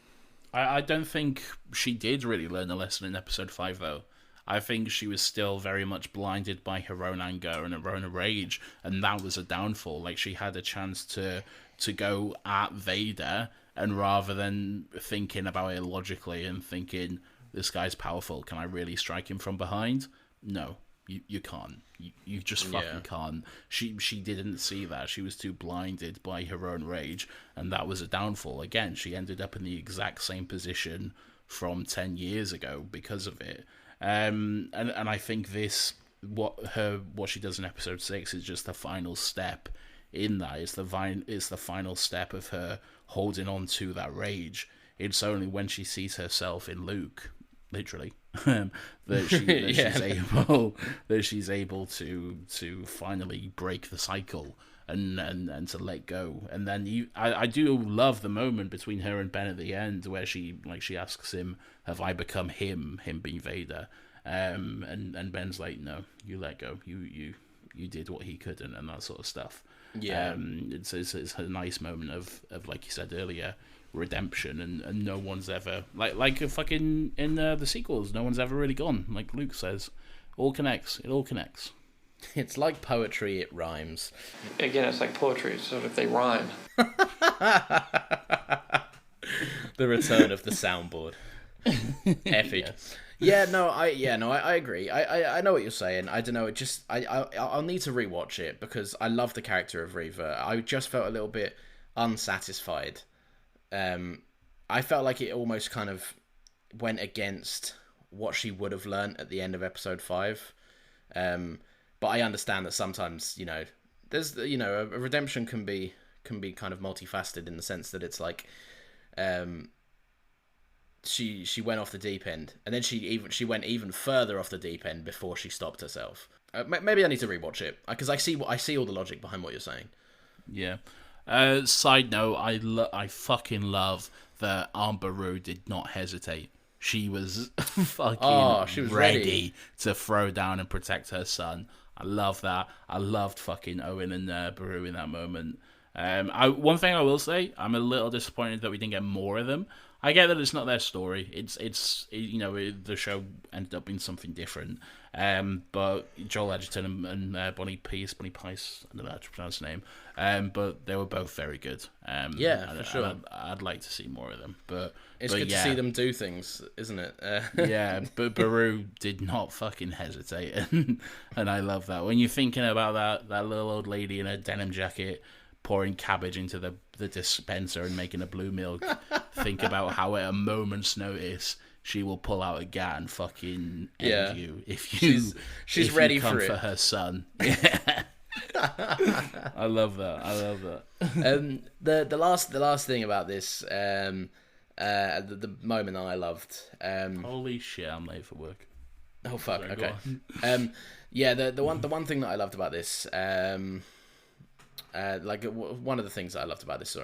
Speaker 2: I don't think she did really learn a lesson in episode 5, though. I think she was still very much blinded by her own anger and her own rage, and that was a downfall. She had a chance to go at Vader, and rather than thinking about it logically and thinking, this guy's powerful, can I really strike him from behind? No, you can't. You just fucking can't. She didn't see that. She was too blinded by her own rage, and that was a downfall. Again, she ended up in the exact same position from 10 years ago because of it. And I think what she does in episode 6 is just the final step in that. It's the final step of her holding on to that rage. It's only when she sees herself in Luke, literally, that she's able to finally break the cycle and to let go. And then I do love the moment between her and Ben at the end where she asks him, "Have I become him?" Him being Vader, and Ben's like, "No, you let go. You did what he couldn't," and that sort of stuff.
Speaker 4: Yeah,
Speaker 2: it's a nice moment of like you said earlier, redemption, and no one's ever like fucking in the sequels, no one's ever really gone. Like Luke says, it all connects.
Speaker 4: It's like poetry, it rhymes.
Speaker 5: Again, it's like poetry, sort of they rhyme.
Speaker 4: The return of the soundboard. Epic. Yeah, no, I agree. I know what you're saying. I don't know. It just I'll need to rewatch it because I love the character of Reva. I just felt a little bit unsatisfied. I felt like it almost kind of went against what she would have learnt at the end of episode 5. But I understand that sometimes, there's, a redemption can be kind of multifaceted in the sense that it's like, she went off the deep end, and then she went even further off the deep end before she stopped herself. Maybe I need to rewatch it because I see all the logic behind what you're saying.
Speaker 2: Yeah. Side note, I fucking love that Aunt Beru did not hesitate. She was fucking ready to throw down and protect her son. I love that. I loved fucking Owen and Beru in that moment. One thing I will say, I'm a little disappointed that we didn't get more of them. I get that it's not their story. The show ended up being something different. But Joel Edgerton and Bonnie Pice, I don't know how to pronounce her name. But they were both very good.
Speaker 4: For sure.
Speaker 2: I'd like to see more of them. But
Speaker 4: it's good to see them do things, isn't it?
Speaker 2: Yeah, but Beru did not fucking hesitate, and I love that. When you're thinking about that little old lady in a denim jacket pouring cabbage into the dispenser and making a blue milk, think about how at a moment's notice she will pull out a gat and fucking end you if
Speaker 4: she's ready
Speaker 2: you come
Speaker 4: for it.
Speaker 2: For her son. Yeah. I love that.
Speaker 4: The last thing about this, the moment that I loved.
Speaker 2: Holy shit! I'm late for work.
Speaker 4: Oh fuck!
Speaker 2: Sorry,
Speaker 4: Okay. The one thing that I loved about this, one of the things that I loved about this,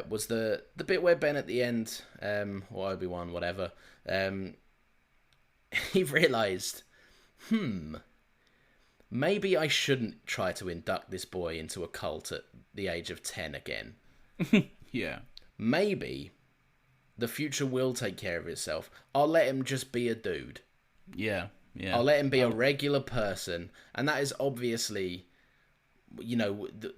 Speaker 4: was the bit where Ben at the end, or Obi-Wan, whatever, he realised, maybe I shouldn't try to induct this boy into a cult at the age of 10 again.
Speaker 2: Yeah.
Speaker 4: Maybe the future will take care of itself. I'll let him just be a dude.
Speaker 2: Yeah.
Speaker 4: I'll let him be a regular person. And that is obviously,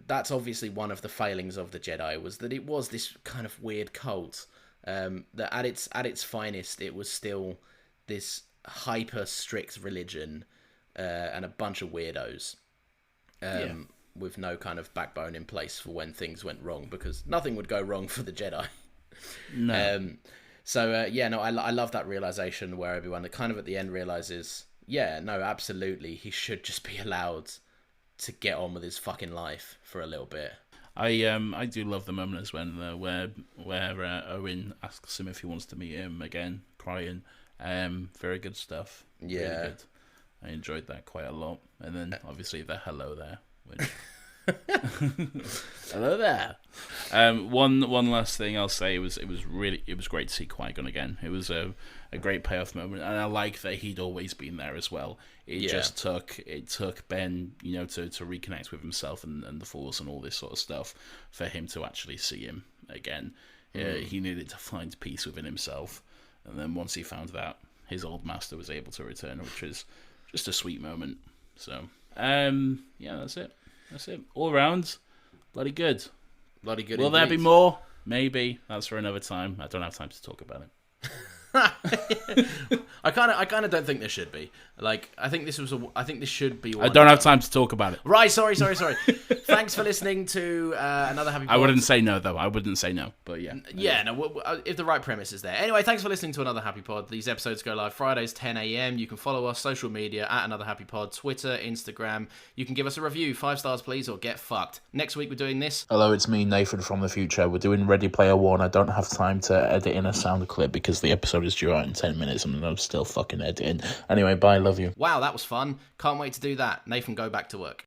Speaker 4: that's obviously one of the failings of the Jedi, was that it was this kind of weird cult. That at its finest, it was still this hyper strict religion and a bunch of weirdos with no kind of backbone in place for when things went wrong, because nothing would go wrong for the Jedi.
Speaker 2: No.
Speaker 4: I love that realization where everyone kind of at the end realizes, absolutely, he should just be allowed to get on with his fucking life for a little bit.
Speaker 2: I do love the moment as when where Owen asks him if he wants to meet him again, crying. Very good stuff.
Speaker 4: Yeah.
Speaker 2: Really good. I enjoyed that quite a lot. And then obviously the hello there. Which... Hello there. One last thing I'll say, it was great to see Qui-Gon again. It was a great payoff moment, and I like that he'd always been there as well. It took Ben, to reconnect with himself and the Force and all this sort of stuff for him to actually see him again. He needed to find peace within himself, and then once he found that, his old master was able to return, which is just a sweet moment. So, that's it. That's it. All around, bloody good.
Speaker 4: Bloody good.
Speaker 2: Will there be more? Maybe. That's for another time. I don't have time to talk about it.
Speaker 4: I kind of don't think there should be. Like, I think this should be.
Speaker 2: I don't have time to talk about it.
Speaker 4: Right. Sorry. Thanks for listening to another Happy Pod.
Speaker 2: I wouldn't say no, though. I wouldn't say no. But yeah.
Speaker 4: Yeah. No. If the right premise is there. Anyway, thanks for listening to another Happy Pod. These episodes go live Fridays 10 a.m. You can follow us social media at another Happy Pod, Twitter, Instagram. You can give us a review, 5 stars please, or get fucked. Next week we're doing this.
Speaker 6: Hello, it's me, Nathan from the future. We're doing Ready Player One. I don't have time to edit in a sound clip because the episode is due out in 10 minutes and I'm still fucking editing. Anyway, bye, love you.
Speaker 4: Wow, that was fun. Can't wait to do that. Nathan, go back to work.